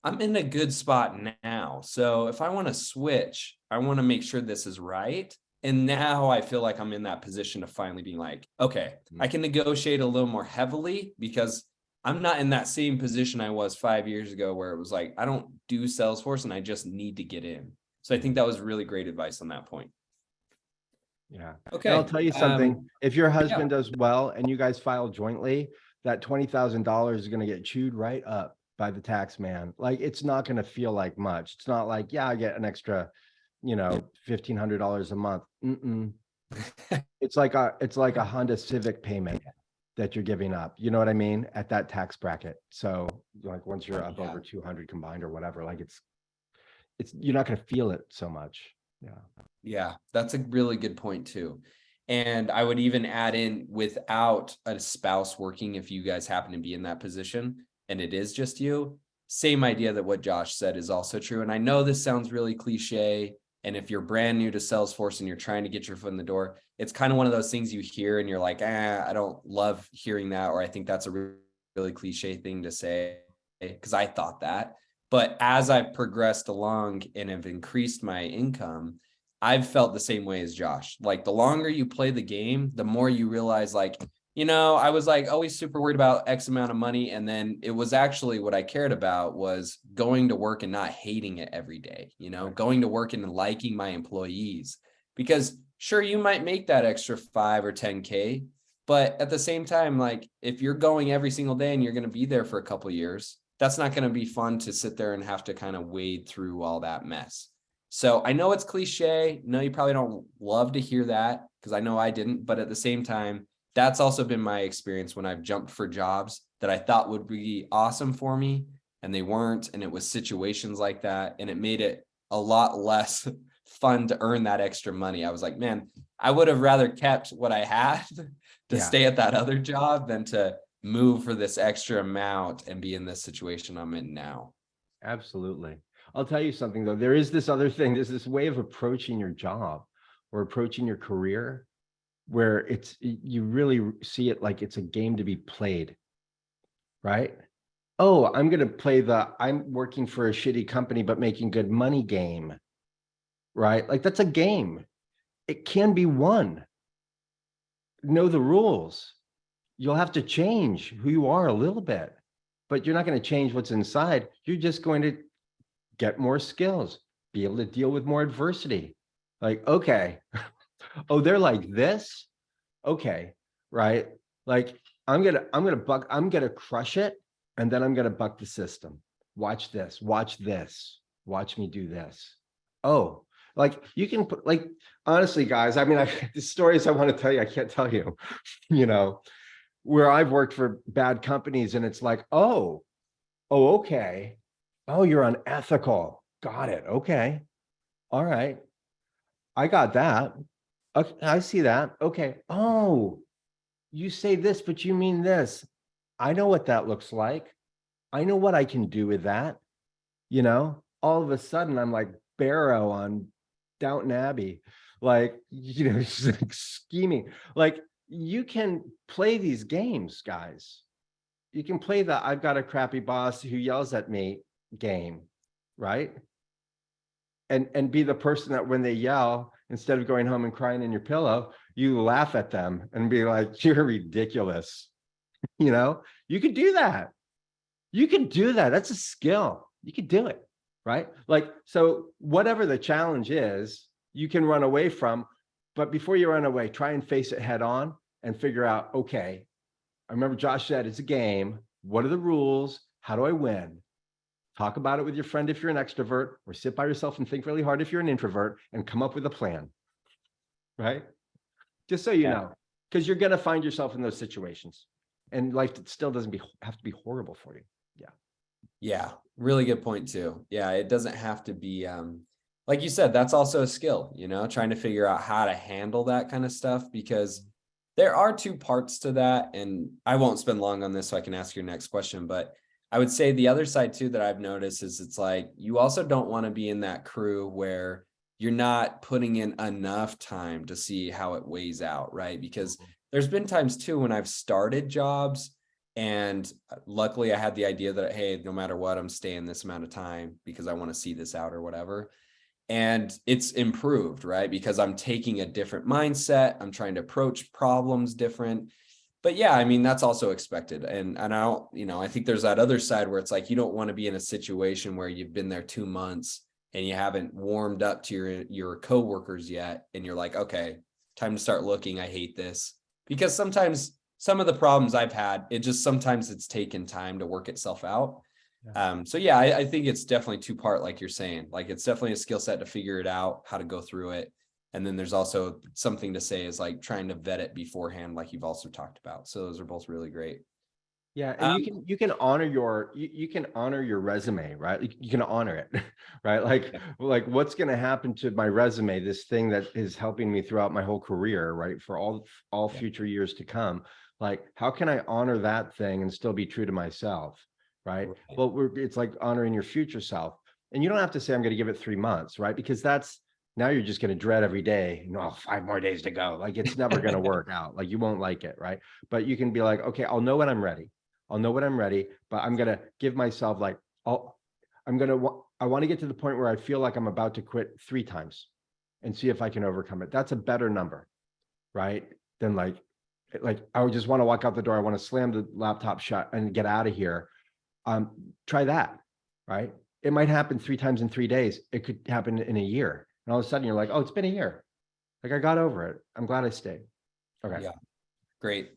I'm in a good spot now. So if I want to switch, I want to make sure this is right. And now I feel like I'm in that position of finally being like, okay, I can negotiate a little more heavily, because I'm not in that same position I was 5 years ago, where it was like, I don't do Salesforce and I just need to get in. So I think that was really great advice on that point. Yeah. Okay. And I'll tell you something. If your husband yeah. does well and you guys file jointly, that $20,000 is going to get chewed right up by the tax man. Like, it's not going to feel like much. It's not like, yeah, I get an extra, $1,500 a month. It's like a Honda Civic payment that you're giving up. You know what I mean? At that tax bracket. So like, once you're up over 200 combined or whatever, like, it's you're not going to feel it so much. Yeah. Yeah, that's a really good point too. And I would even add in, without a spouse working, if you guys happen to be in that position and it is just you, same idea that what Josh said is also true. And I know this sounds really cliche. And if you're brand new to Salesforce and you're trying to get your foot in the door, it's kind of one of those things you hear and you're like, I don't love hearing that. Or I think that's a really cliche thing to say, because I thought that. But as I've progressed along and have increased my income, I've felt the same way as Josh. Like, the longer you play the game, the more you realize, like, I was like always super worried about X amount of money. And then it was actually, what I cared about was going to work and not hating it every day, going to work and liking my employees. Because sure, you might make that extra 5 or 10K, but at the same time, like, if you're going every single day and you're going to be there for a couple of years, that's not going to be fun to sit there and have to kind of wade through all that mess. So I know it's cliche. No, you probably don't love to hear that, because I know I didn't. But at the same time, that's also been my experience when I've jumped for jobs that I thought would be awesome for me, and they weren't. And it was situations like that. And it made it a lot less fun to earn that extra money. I was like, man, I would have rather kept what I had to stay at that other job than to move for this extra amount and be in this situation I'm in now. Absolutely. I'll tell you something though. There is this other thing. There's this way of approaching your job or approaching your career where you really see it like it's a game to be played, right? Oh, I'm going to play I'm working for a shitty company, but making good money game, right? Like, that's a game. It can be won. Know the rules. You'll have to change who you are a little bit, but you're not going to change what's inside. You're just going to get more skills, be able to deal with more adversity. Like, okay, oh, they're like this. Okay, right? Like I'm gonna crush it, and then I'm gonna buck the system. Watch this, watch this, watch me do this. Oh, like you can put like honestly, guys. I mean, the stories I want to tell you, I can't tell you, you know, where I've worked for bad companies, and it's like, oh, okay. Oh, you're unethical. Got it. Okay. All right. I got that. Okay, I see that. Okay. Oh, you say this, but you mean this. I know what that looks like. I know what I can do with that. You know, all of a sudden I'm like Barrow on Downton Abbey, like, just like scheming. Like you can play these games, guys. You can play the I've got a crappy boss who yells at me game, right? And be the person that when they yell, instead of going home and crying in your pillow, you laugh at them and be like, you're ridiculous. You could do that. You can do that. That's a skill. You could do it, right? Like, so whatever the challenge is, you can run away from, but before you run away, try and face it head on and figure out, okay, I remember Josh said, it's a game. What are the rules? How do I win? Talk about it with your friend if you're an extrovert, or sit by yourself and think really hard if you're an introvert, and come up with a plan, right? Just so you know, because you're going to find yourself in those situations, and life still doesn't have to be horrible for you. Yeah, really good point too. Yeah, it doesn't have to be like you said, that's also a skill, trying to figure out how to handle that kind of stuff, because there are two parts to that. And I won't spend long on this so I can ask your next question, but I would say the other side too that I've noticed is it's like you also don't want to be in that crew where you're not putting in enough time to see how it weighs out, right? Because there's been times too when I've started jobs, and luckily I had the idea that, hey, no matter what, I'm staying this amount of time because I want to see this out or whatever. And it's improved, right? Because I'm taking a different mindset. I'm trying to approach problems different. But yeah, I mean, that's also expected. And I don't, I think there's that other side where it's like, you don't want to be in a situation where you've been there 2 months and you haven't warmed up to your coworkers yet. And you're like, okay, time to start looking. I hate this. Because sometimes some of the problems I've had, sometimes it's taken time to work itself out. So yeah, I think it's definitely two-part, like you're saying. Like it's definitely a skill set to figure it out, how to go through it. And then there's also something to say is like trying to vet it beforehand, like you've also talked about. So those are both really great. Yeah, and you can honor your resume, right? You can honor it, right? Like what's going to happen to my resume, this thing that is helping me throughout my whole career, right? For all future years to come. Like, how can I honor that thing and still be true to myself, right? Well, it's like honoring your future self. And you don't have to say, I'm going to give it 3 months, right? Because now you're just going to dread every day, 5 more days to go. Like it's never going to work out. Like you won't like it, right? But you can be like, okay, I'll know when I'm ready. But I'm going to give myself like, I want to get to the point where I feel like I'm about to quit 3 times and see if I can overcome it. That's a better number, right? Than like I would just want to walk out the door. I want to slam the laptop shut and get out of here. Try that, right? It might happen 3 times in 3 days. It could happen in a year. And all of a sudden you're like, oh, it's been a year. Like I got over it. I'm glad I stayed. Okay. Yeah, great.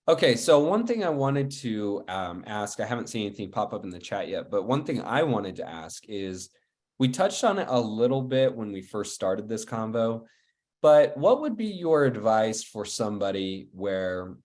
Okay, so one thing I wanted to ask, I haven't seen anything pop up in the chat yet, but one thing I wanted to ask is, we touched on it a little bit when we first started this convo, but what would be your advice for somebody where,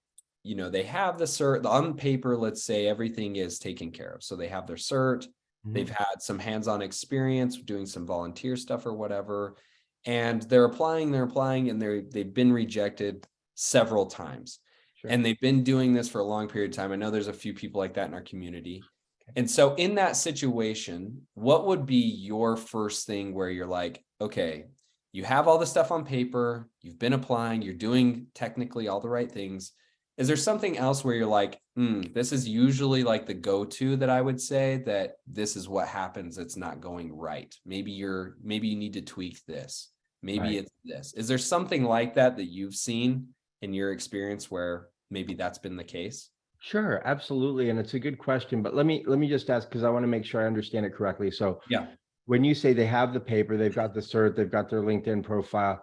they have the cert, on paper, let's say everything is taken care of. So they have their cert, they've had some hands-on experience doing some volunteer stuff or whatever, and they're applying, and they've been rejected several times. Sure. And they've been doing this for a long period of time. I know there's a few people like that in our community. Okay. And so in that situation, what would be your first thing where you're like, okay, you have all the stuff on paper, you've been applying, you're doing technically all the right things. Is there something else where you're like, this is usually like the go-to that I would say that this is what happens, it's not going right. Maybe you need to tweak this. Maybe it's this. Is there something like that you've seen in your experience where maybe that's been the case? Sure, absolutely. And it's a good question, but let me just ask, because I want to make sure I understand it correctly. So yeah, when you say they have the paper, they've got the cert, they've got their LinkedIn profile,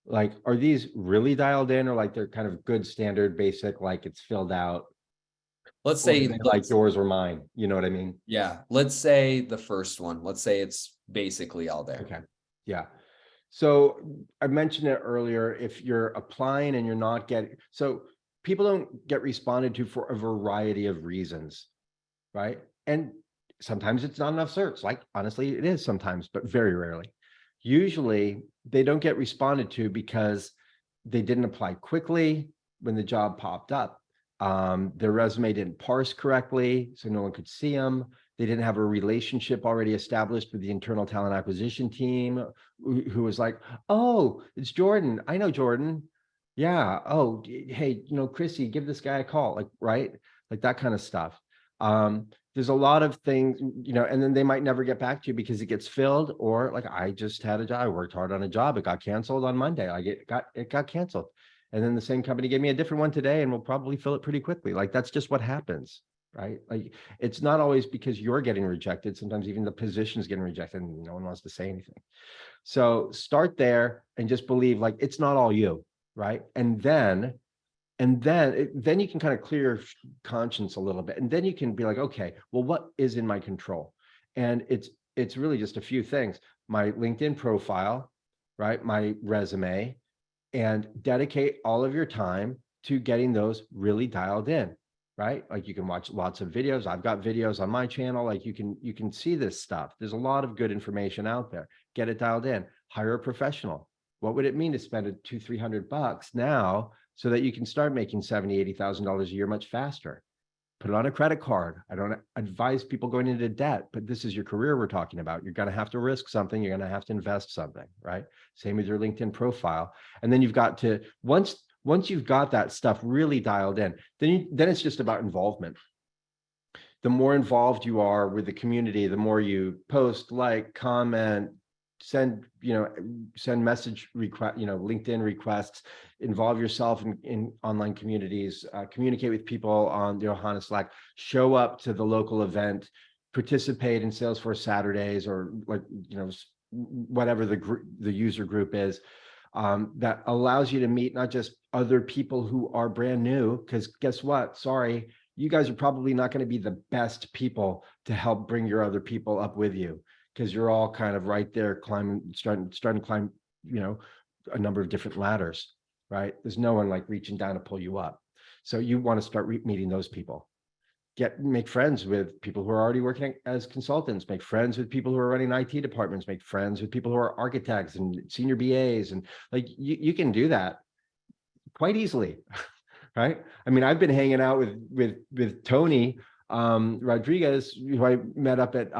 like, are these really dialed in, or like they're kind of good standard basic, like it's filled out? Let's Or are say, they like yours or mine? You know what I mean? yeah, let's say the first one. Let's say it's basically all there. Okay. Yeah. So I mentioned it earlier, if you're applying and you're not getting, so people don't get responded to for a variety of reasons, right? And sometimes it's not enough certs. Like, honestly, it is sometimes, but very rarely. Usually they don't get responded to because they didn't apply quickly when the job popped up. Their resume didn't parse correctly, so no one could see them. They didn't have a relationship already established with the internal talent acquisition team, who was like, oh, it's Jordan. I know Jordan. Yeah. Oh, hey, Chrissy, give this guy a call. Like, right? Like that kind of stuff. There's a lot of things, and then they might never get back to you because it gets filled, or like, I just had a job, I worked hard on a job, it got canceled on Monday. Like it got canceled. And then the same company gave me a different one today, and we'll probably fill it pretty quickly. Like, that's just what happens, right? Like, it's not always because you're getting rejected. Sometimes even the position's getting rejected and no one wants to say anything. So start there and just believe, like, it's not all you, right? And then you can kind of clear your conscience a little bit, and then you can be like, okay, well, what is in my control? And it's really just a few things: my LinkedIn profile, right, my resume, and dedicate all of your time to getting those really dialed in, right? Like, you can watch lots of videos. I've got videos on my channel. Like, you can see this stuff. There's a lot of good information out there. Get it dialed in. Hire a professional. What would it mean to spend $200-300 now so that you can start making $70,000-80,000 a year much faster? Put it on a credit card. I don't advise people going into debt, but this is your career we're talking about. You're going to have to risk something. You're going to have to invest something, right? Same with your LinkedIn profile. And then you've got to, once you've got that stuff really dialed in, then it's just about involvement. The more involved you are with the community, the more you post, like, comment, send message request, LinkedIn requests, involve yourself in online communities, communicate with people on the Ohana Slack, show up to the local event, participate in Salesforce Saturdays, or like, whatever the user group is, that allows you to meet not just other people who are brand new, because guess what? Sorry, you guys are probably not going to be the best people to help bring your other people up with you, because you're all kind of right there starting to climb, a number of different ladders, right? There's no one like reaching down to pull you up. So you want to start meeting those people. Make friends with people who are already working as consultants, make friends with people who are running IT departments, make friends with people who are architects and senior BAs. And like, you can do that quite easily, right? I mean, I've been hanging out with Tony Rodriguez, who I met up at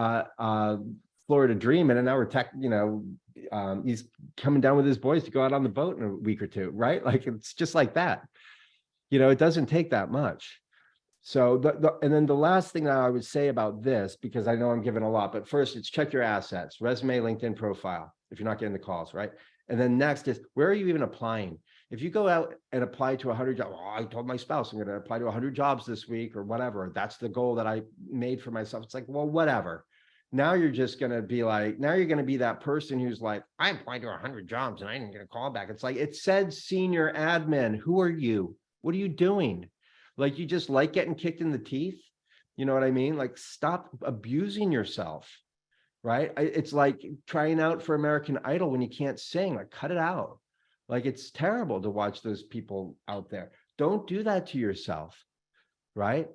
Florida Dream, and now we're he's coming down with his boys to go out on the boat in a week or two, right? Like, it's just like that. It doesn't take that much. So and then the last thing that I would say about this, because I know I'm giving a lot, but first, it's check your assets: resume, LinkedIn profile, if you're not getting the calls, right? And then next is, where are you even applying? If you go out and apply to 100 jobs, I told my spouse I'm going to apply to 100 jobs this week or whatever, that's the goal that I made for myself. It's like, well, whatever. Now you're just going to be like, now you're going to be that person who's like, I applied to 100 jobs and I didn't get a call back. It's like, it said senior admin. Who are you? What are you doing? Like, you just like getting kicked in the teeth? You know what I mean? Like, stop abusing yourself, right? It's like trying out for American Idol when you can't sing. Like, cut it out. Like, it's terrible to watch those people out there. Don't do that to yourself, right?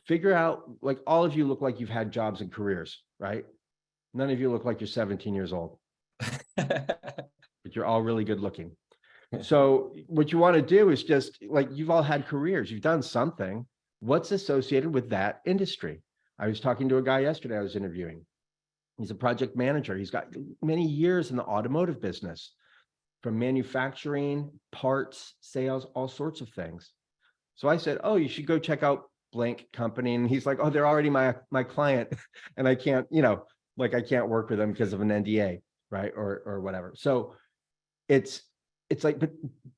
Figure out, like, all of you look like you've had jobs and careers, right? None of you look like you're 17 years old, but you're all really good looking. So what you want to do is just, like, you've all had careers, you've done something. What's associated with that industry? I was talking to a guy yesterday I was interviewing. He's a project manager. He's got many years in the automotive business, from manufacturing, parts, sales, all sorts of things. So I said, oh, you should go check out blank company. And he's like, oh, they're already my client. And I can't, I can't work with them because of an NDA, right? Or whatever. So it's it's like,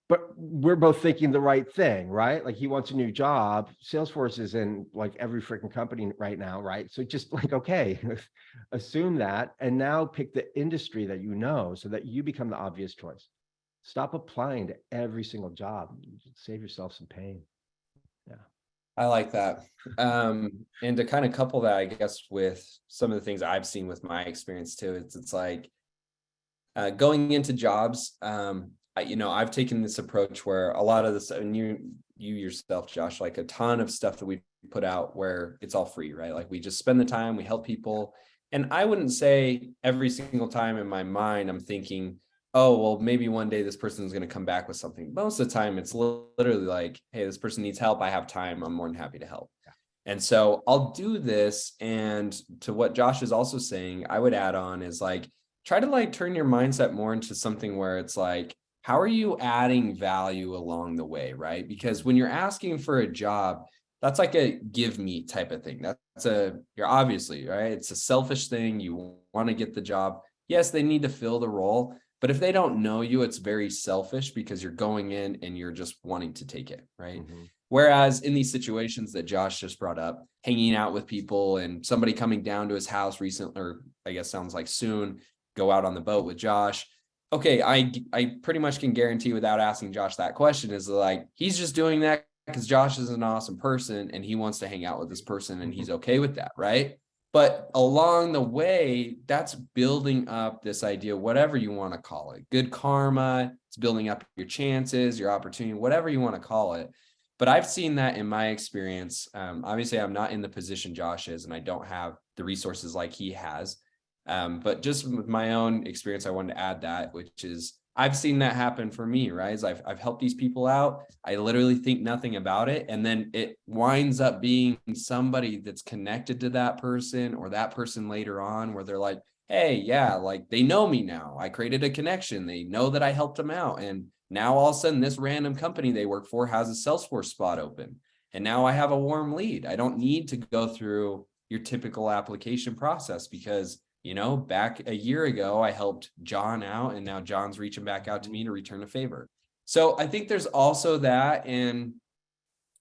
but we're both thinking the right thing, right? Like he wants a new job. Salesforce is in like every freaking company right now, right? So just like, okay, assume that, and now pick the industry that you know so that you become the obvious choice. Stop applying to every single job. Save yourself some pain. Yeah. I like that. And to kind of couple that, I guess, with some of the things I've seen with my experience too, it's like going into jobs. I've taken this approach where a lot of this, and you yourself, Josh, like a ton of stuff that we put out where it's all free, right? Like we just spend the time, we help people. And I wouldn't say every single time in my mind, I'm thinking, oh, well, maybe one day this person is going to come back with something. Most of the time, it's literally like, hey, this person needs help. I have time. I'm more than happy to help. And so I'll do this. And to what Josh is also saying, I would add on is like, try to like turn your mindset more into something where it's like, how are you adding value along the way, right? Because when you're asking for a job, that's like a give me type of thing. You're obviously, right? It's a selfish thing. You want to get the job. Yes, they need to fill the role, but if they don't know you, it's very selfish because you're going in and you're just wanting to take it, right? Mhm. Whereas in these situations that Josh just brought up, hanging out with people and somebody coming down to his house recently, or I guess sounds like soon, go out on the boat with Josh. Okay, I pretty much can guarantee without asking Josh that question is like, he's just doing that because Josh is an awesome person and he wants to hang out with this person and he's okay with that, right? But along the way, that's building up this idea, whatever you want to call it, good karma, it's building up your chances, your opportunity, whatever you want to call it. But I've seen that in my experience. Obviously, I'm not in the position Josh is, and I don't have the resources like he has. But just with my own experience, I wanted to add that, which is I've seen that happen for me, right? As I've helped these people out. I literally think nothing about it. And then it winds up being somebody that's connected to that person or that person later on where they're like, hey, yeah, like they know me now. I created a connection. They know that I helped them out. And now all of a sudden this random company they work for has a Salesforce spot open. And now I have a warm lead. I don't need to go through your typical application process because back a year ago, I helped John out and now John's reaching back out to me to return a favor. So I think there's also that. And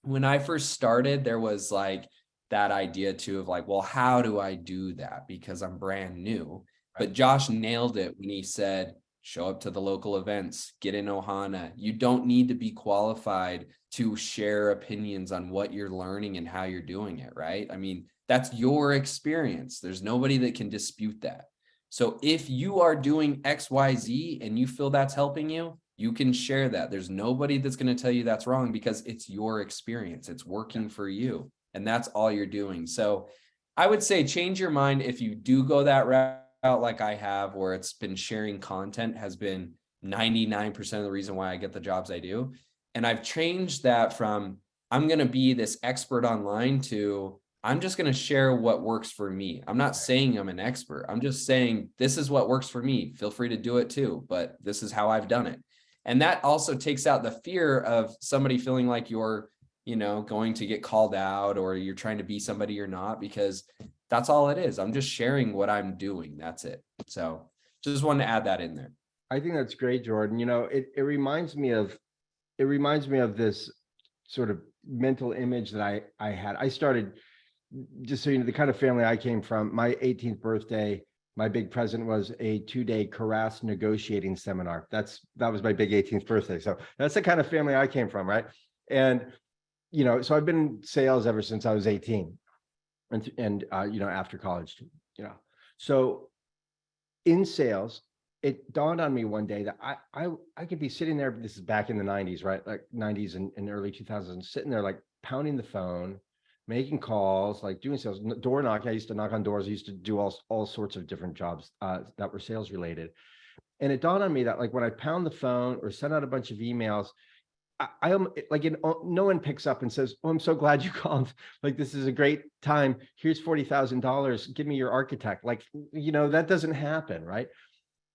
when I first started, there was like that idea too of like, well, how do I do that? Because I'm brand new. But Josh nailed it when he said, show up to the local events, get in Ohana. You don't need to be qualified to share opinions on what you're learning and how you're doing it, right? I mean, that's your experience. There's nobody that can dispute that. So if you are doing XYZ and you feel that's helping you, you can share that. There's nobody that's going to tell you that's wrong because it's your experience. It's working for you. And that's all you're doing. So I would say change your mind if you do go that route like I have, where it's been sharing content has been 99% of the reason why I get the jobs I do. And I've changed that from I'm going to be this expert online to I'm just going to share what works for me. I'm not saying I'm an expert. I'm just saying this is what works for me. Feel free to do it too, but this is how I've done it. And that also takes out the fear of somebody feeling like you're, going to get called out or you're trying to be somebody you're not, because that's all it is. I'm just sharing what I'm doing. That's it. So just wanted to add that in there. I think that's great, Jordan. It reminds me of this sort of mental image that I had. I started, just so you know, the kind of family I came from, my 18th birthday, my big present was a 2-day Caras negotiating seminar. That was my big 18th birthday. So that's the kind of family I came from, right? And, so I've been in sales ever since I was 18 and after college, So in sales, it dawned on me one day that I could be sitting there, this is back in the 90s, right? Like 90s and early 2000s, sitting there like pounding the phone, making calls, like doing sales, door knocking. I used to knock on doors. I used to do all sorts of different jobs that were sales related. And it dawned on me that like when I pound the phone or send out a bunch of emails, I am like, no one picks up and says, oh, I'm so glad you called. Like, this is a great time. Here's $40,000. Give me your architect. Like, that doesn't happen, right?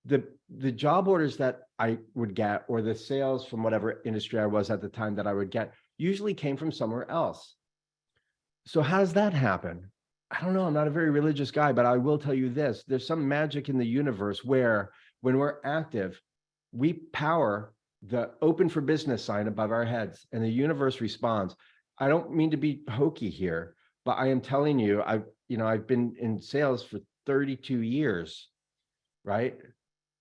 The job orders that I would get, or the sales from whatever industry I was at the time that I would get, usually came from somewhere else. So how does that happen? I don't know. I'm not a very religious guy, but I will tell you this. There's some magic in the universe where when we're active, we power the open for business sign above our heads and the universe responds. I don't mean to be hokey here, but I am telling you, I've been in sales for 32 years, right?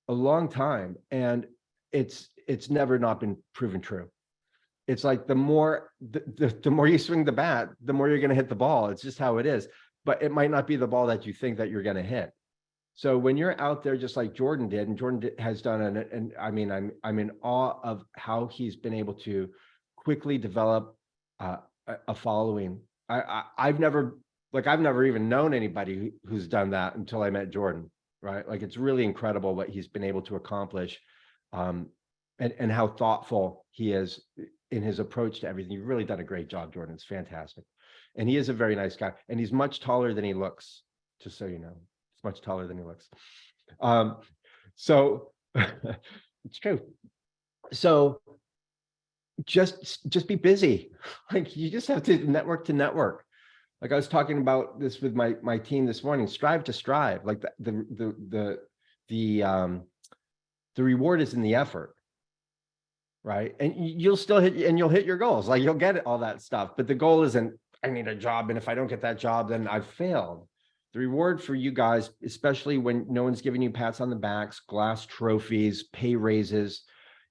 A long time. And it's never not been proven true. It's like the more you swing the bat, the more you're going to hit the ball. It's just how it is. But it might not be the ball that you think that you're going to hit. So when you're out there, just like Jordan did, and Jordan has done, and I mean, I'm in awe of how he's been able to quickly develop a following. I've never even known anybody who's done that until I met Jordan, right? Like, it's really incredible what he's been able to accomplish, and how thoughtful he is in his approach to everything. You've really done a great job, Jordan. It's fantastic. And he is a very nice guy, and he's much taller than he looks, just so you know. He's much taller than he looks. So it's true. So just be busy. Like, you just have to network. Like, I was talking about this with my team this morning. Strive to strive. Like, the reward is in the effort, right? And you'll still hit your goals. Like, you'll get all that stuff, but the goal isn't, I need a job, and if I don't get that job, then I've failed. The reward for you guys, especially when no one's giving you pats on the backs, glass trophies, pay raises,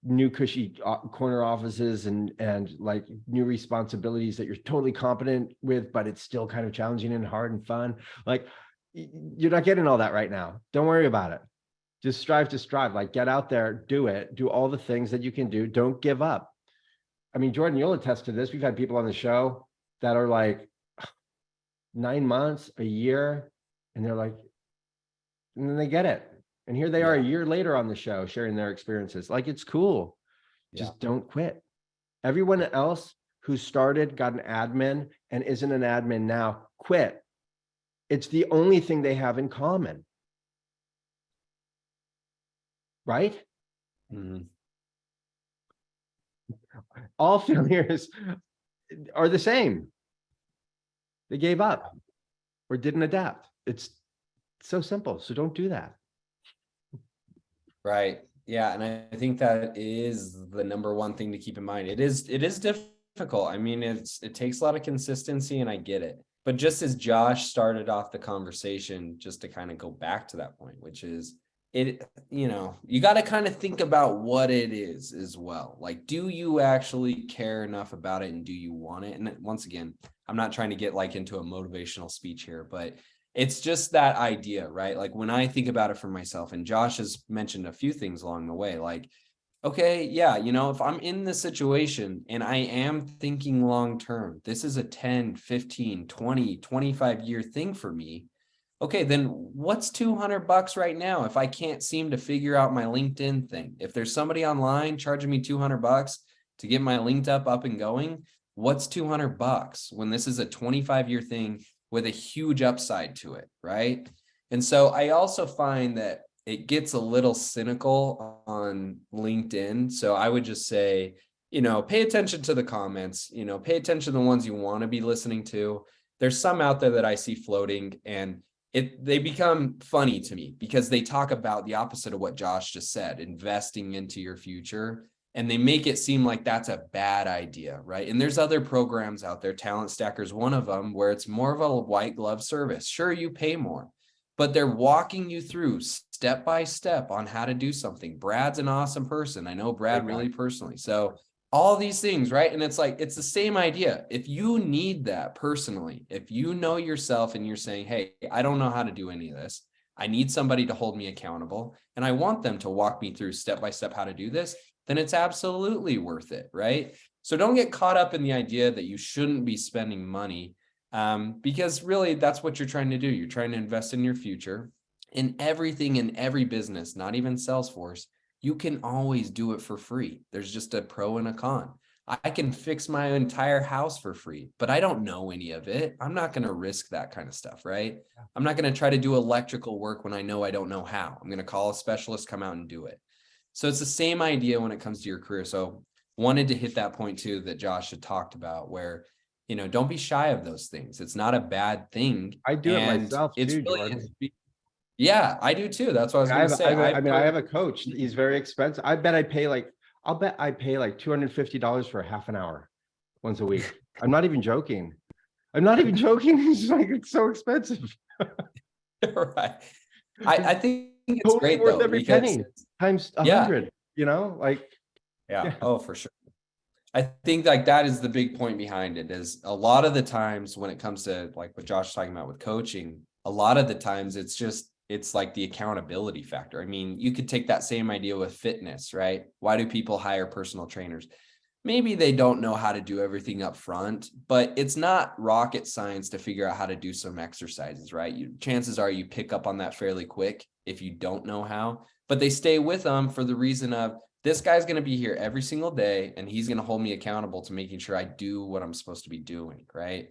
new cushy corner offices, and like new responsibilities that you're totally competent with, but it's still kind of challenging and hard and fun. Like, you're not getting all that right now. Don't worry about it. Just strive to strive. Like, get out there, do it, do all the things that you can do. Don't give up. I mean, Jordan, you'll attest to this. We've had people on the show that are like 9 months, a year, and they're like, and then they get it. And here they are a year later on the show sharing their experiences. Like, it's cool. Just don't quit. Everyone else who started, got an admin, and isn't an admin now, quit. It's the only thing they have in common. Right? Mm-hmm. All failures are the same. They gave up or didn't adapt. It's so simple. So don't do that. Right. Yeah. And I think that is the number one thing to keep in mind. It is difficult. I mean, it takes a lot of consistency, and I get it. But just as Josh started off the conversation, just to kind of go back to that point, which is you got to kind of think about what it is as well. Like, do you actually care enough about it, and do you want it? And once again, I'm not trying to get like into a motivational speech here, but it's just that idea, right? Like, when I think about it for myself, and Josh has mentioned a few things along the way, like, okay, yeah, if I'm in this situation and I am thinking long-term, this is a 10, 15, 20, 25-year thing for me. Okay, then what's $200 right now if I can't seem to figure out my LinkedIn thing? If there's somebody online charging me $200 to get my LinkedIn up and going, what's $200 when this is a 25-year thing with a huge upside to it, right? And so I also find that it gets a little cynical on LinkedIn. So I would just say, pay attention to the comments, pay attention to the ones you want to be listening to. There's some out there that I see floating, and they become funny to me because they talk about the opposite of what Josh just said, investing into your future. And they make it seem like that's a bad idea, right? And there's other programs out there, Talent Stacker's one of them, where it's more of a white glove service. Sure, you pay more, but they're walking you through step by step on how to do something. Brad's an awesome person. I know Brad really personally. So all these things, right? And it's like, it's the same idea. If you need that personally, if you know yourself and you're saying, hey, I don't know how to do any of this, I need somebody to hold me accountable, and I want them to walk me through step by step how to do this, then it's absolutely worth it, right? So don't get caught up in the idea that you shouldn't be spending money, because really that's what you're trying to do. You're trying to invest in your future. In everything, in every business, not even Salesforce, you can always do it for free. There's just a pro and a con. I can fix my entire house for free, but I don't know any of it. I'm not going to risk that kind of stuff, right? I'm not going to try to do electrical work when I know I don't know how. I'm going to call a specialist, come out and do it. So it's the same idea when it comes to your career. So wanted to hit that point too that Josh had talked about, where, don't be shy of those things. It's not a bad thing. I do it myself too, Jordan. Yeah, I do too. That's what I was going to say. I have a coach. He's very expensive. I bet I pay like I'll bet I pay like $250 for a half an hour once a week. I'm not even joking. I'm not even joking. It's like, it's so expensive. Right. I think it's Totally great worth though, every because penny times yeah, 100, like, yeah. yeah. Oh, for sure. I think like that is the big point behind it, is a lot of the times when it comes to like what Josh is talking about with coaching, a lot of the times it's like the accountability factor. I mean, you could take that same idea with fitness, right? Why do people hire personal trainers? Maybe they don't know how to do everything up front, but it's not rocket science to figure out how to do some exercises, right? Chances are you pick up on that fairly quick if you don't know how, but they stay with them for the reason of, this guy's going to be here every single day and he's going to hold me accountable to making sure I do what I'm supposed to be doing, right?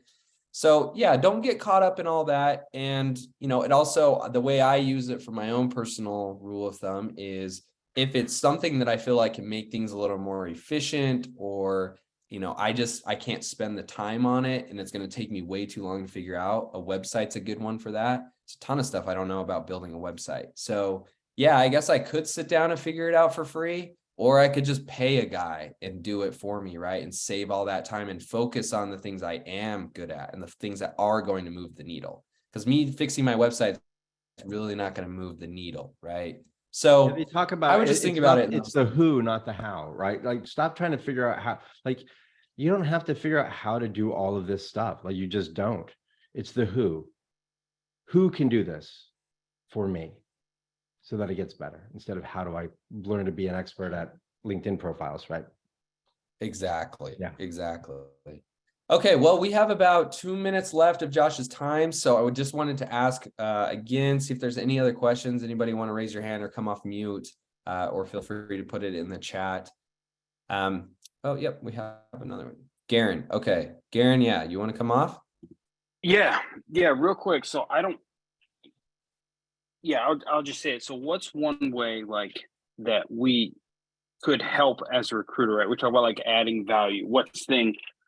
So yeah, don't get caught up in all that. And, it also, the way I use it for my own personal rule of thumb is, if it's something that I feel like can make things a little more efficient, or, I can't spend the time on it and it's going to take me way too long to figure out, a website's a good one for that. It's a ton of stuff I don't know about building a website. So yeah, I guess I could sit down and figure it out for free, or I could just pay a guy and do it for me, right? And save all that time and focus on the things I am good at and the things that are going to move the needle. Because me fixing my website is really not going to move the needle, right? Yeah, So they talk I about would it, just think about it. it's the who, not the how, right? Like, stop trying to figure out how, like, you don't have to figure out how to do all of this stuff. Like, you just don't. It's the who. Who can do this for me so that it gets better, instead of how do I learn to be an expert at LinkedIn profiles, right? Exactly. Yeah. Exactly. Okay, well, we have about 2 minutes left of Josh's time. So I would just wanted to ask again, see if there's any other questions. Anybody want to raise your hand or come off mute, or feel free to put it in the chat. Oh, yep, we have another one. Garen. Okay. Garen, yeah, you want to come off? Yeah, real quick. So I'll just say it. So what's one way like that we could help as a recruiter, right? We talk about like adding value.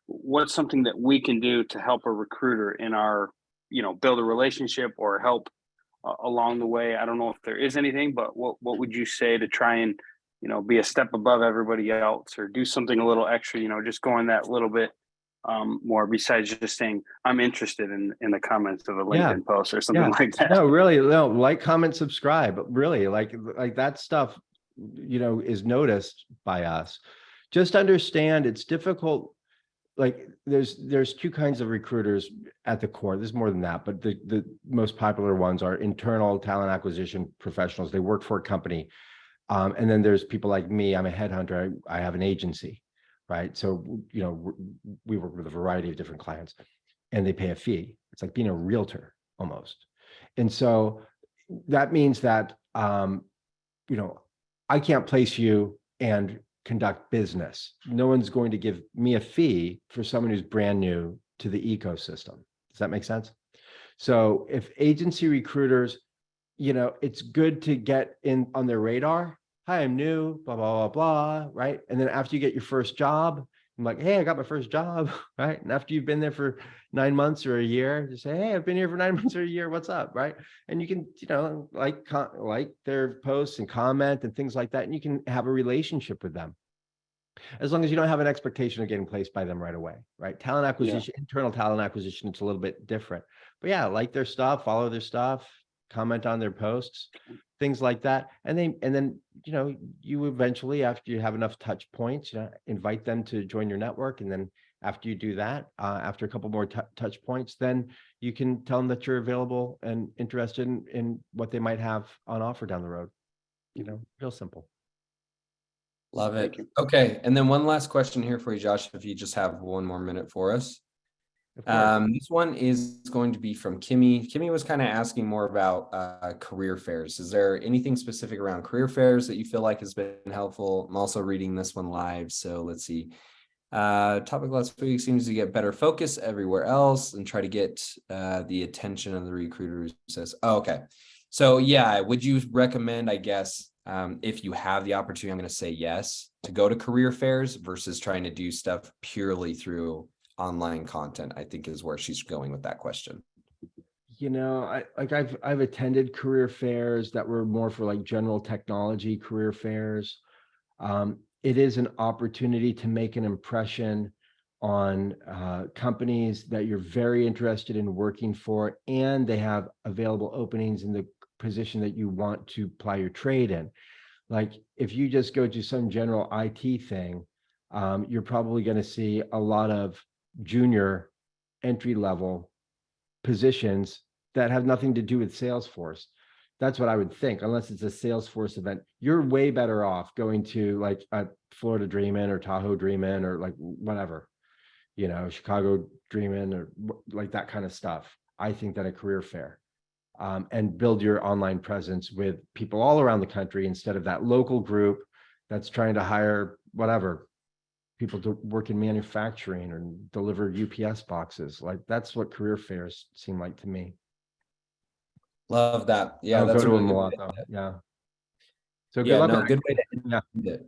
What's something that we can do to help a recruiter in our, build a relationship or help along the way? I don't know if there is anything, but what would you say to try and, be a step above everybody else, or do something a little extra, just going that little bit more, besides just saying I'm interested in the comments of a Yeah. LinkedIn post or something like that? No, really, no, like, comment, subscribe. Really, like that stuff, is noticed by us. Just understand it's difficult. Like, there's two kinds of recruiters at the core. There's more than that, but the most popular ones are internal talent acquisition professionals. They work for a company. And then there's people like me. I'm a headhunter. I have an agency, right? So, we work with a variety of different clients, and they pay a fee. It's like being a realtor almost. And so that means that, I can't place you and conduct business. No one's going to give me a fee for someone who's brand new to the ecosystem. Does that make sense? So if agency recruiters, it's good to get in on their radar. Hi, I'm new, blah, blah, blah, blah, right? And then after you get your first job, I'm like, hey, I got my first job, right? And after you've been there for 9 months or a year, just say, hey, I've been here for 9 months or a year. What's up, right? And you can, like their posts and comment and things like that, and you can have a relationship with them, as long as you don't have an expectation of getting placed by them right away, right? Talent acquisition, internal talent acquisition, it's a little bit different. But yeah, like their stuff, follow their stuff, comment on their posts, things like that. And then, you eventually, after you have enough touch points, invite them to join your network. And then after you do that, after a couple more touch points, then you can tell them that you're available and interested in what they might have on offer down the road. Real simple. Love it. Okay. And then one last question here for you, Josh, if you just have 1 more minute for us. This one is going to be from Kimmy. Kimmy was kind of asking more about career fairs. Is there anything specific around career fairs that you feel like has been helpful? I'm also reading this one live, so let's see. Topic last week seems to get better focus everywhere else and try to get the attention of the recruiter who says, oh, okay. So yeah, would you recommend, I guess, if you have the opportunity, I'm going to say yes, to go to career fairs versus trying to do stuff purely through online content, I think is where she's going with that question. I've attended career fairs that were more for like general technology career fairs. it is an opportunity to make an impression on companies that you're very interested in working for, and they have available openings in the position that you want to ply your trade in. Like if you just go to some general IT thing, you're probably going to see a lot of junior entry level positions that have nothing to do with Salesforce. That's what I would think, unless it's a Salesforce event. You're way better off going to like a Florida Dream In or Tahoe Dream In or like whatever, you know, Chicago Dream In or like that kind of stuff. I think that a career fair, and build your online presence with people all around the country instead of that local group that's trying to hire whatever people to work in manufacturing or deliver UPS boxes. Like that's what career fairs seem like to me. Love that. I Yeah, don't that's go a to really them a good lot way. though. Yeah. So good Yeah, luck no, with good way to yeah. end it.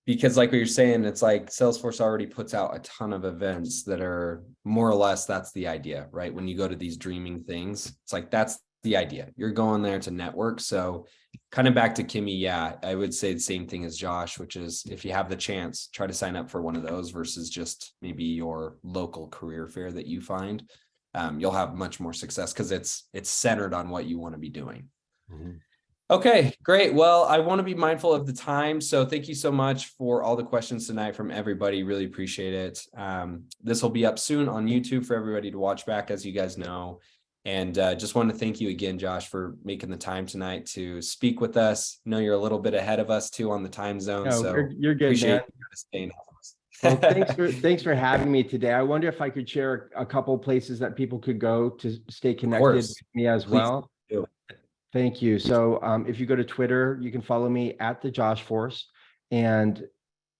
Because like what you're saying, it's like Salesforce already puts out a ton of events that are more or less, that's the idea, right? When you go to these dreaming things, it's like, that's the idea. You're going there to network. So kind of back to Kimmy, yeah, I would say the same thing as Josh, which is if you have the chance, try to sign up for one of those versus just maybe your local career fair that you find. You'll have much more success because it's centered on what you want to be doing. Mm-hmm. Okay, great. Well, I want to be mindful of the time. So thank you so much for all the questions tonight from everybody. Really appreciate it. This will be up soon on YouTube for everybody to watch back, as you guys know. And just want to thank you again, Josh, for making the time tonight to speak with us. I know you're a little bit ahead of us too on the time zone. No, So you're good, appreciate man. you staying with us. Well, thanks for having me today. I wonder if I could share a couple places that people could go to stay connected with me as well. Do. Thank you. So if you go to Twitter, you can follow me at the Josh Force. And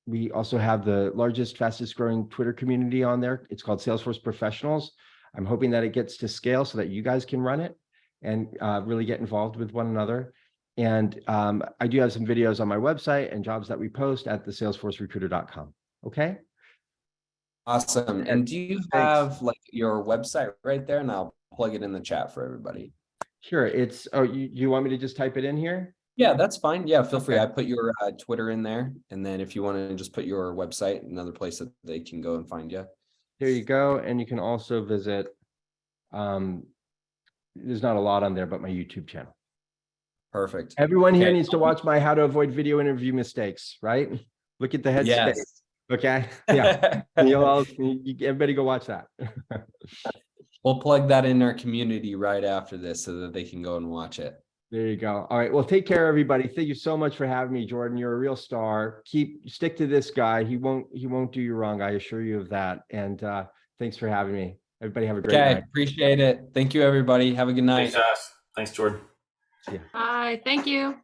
we also have the largest, fastest growing Twitter community on there. It's called Salesforce Professionals. I'm hoping that it gets to scale so that you guys can run it and really get involved with one another. And I do have some videos on my website and jobs that we post at the salesforcerecruiter.com. Okay. Awesome. And do you Thanks. have like your website right there? And I'll plug it in the chat for everybody. Sure. It's, oh, you want me to just type it in here? Yeah, that's fine. Yeah, feel free. Okay. I put your Twitter in there. And then if you want to just put your website, another place that they can go and find you. There you go. And you can also visit, there's not a lot on there, but my YouTube channel. Perfect. Everyone here Okay. needs to watch my How to Avoid Video Interview Mistakes, right? Look at the headspace. Yes. Okay. Yeah. And everybody go watch that. We'll plug that in our community right after this so that they can go and watch it. There you go. All right. Well, take care, everybody. Thank you so much for having me, Jordan. You're a real star. Stick to this guy. He won't do you wrong. I assure you of that. And thanks for having me. Everybody have a great night. Appreciate it. Thank you, everybody. Have a good night. Thanks, Josh. Thanks, Jordan. Yeah. Bye. Thank you.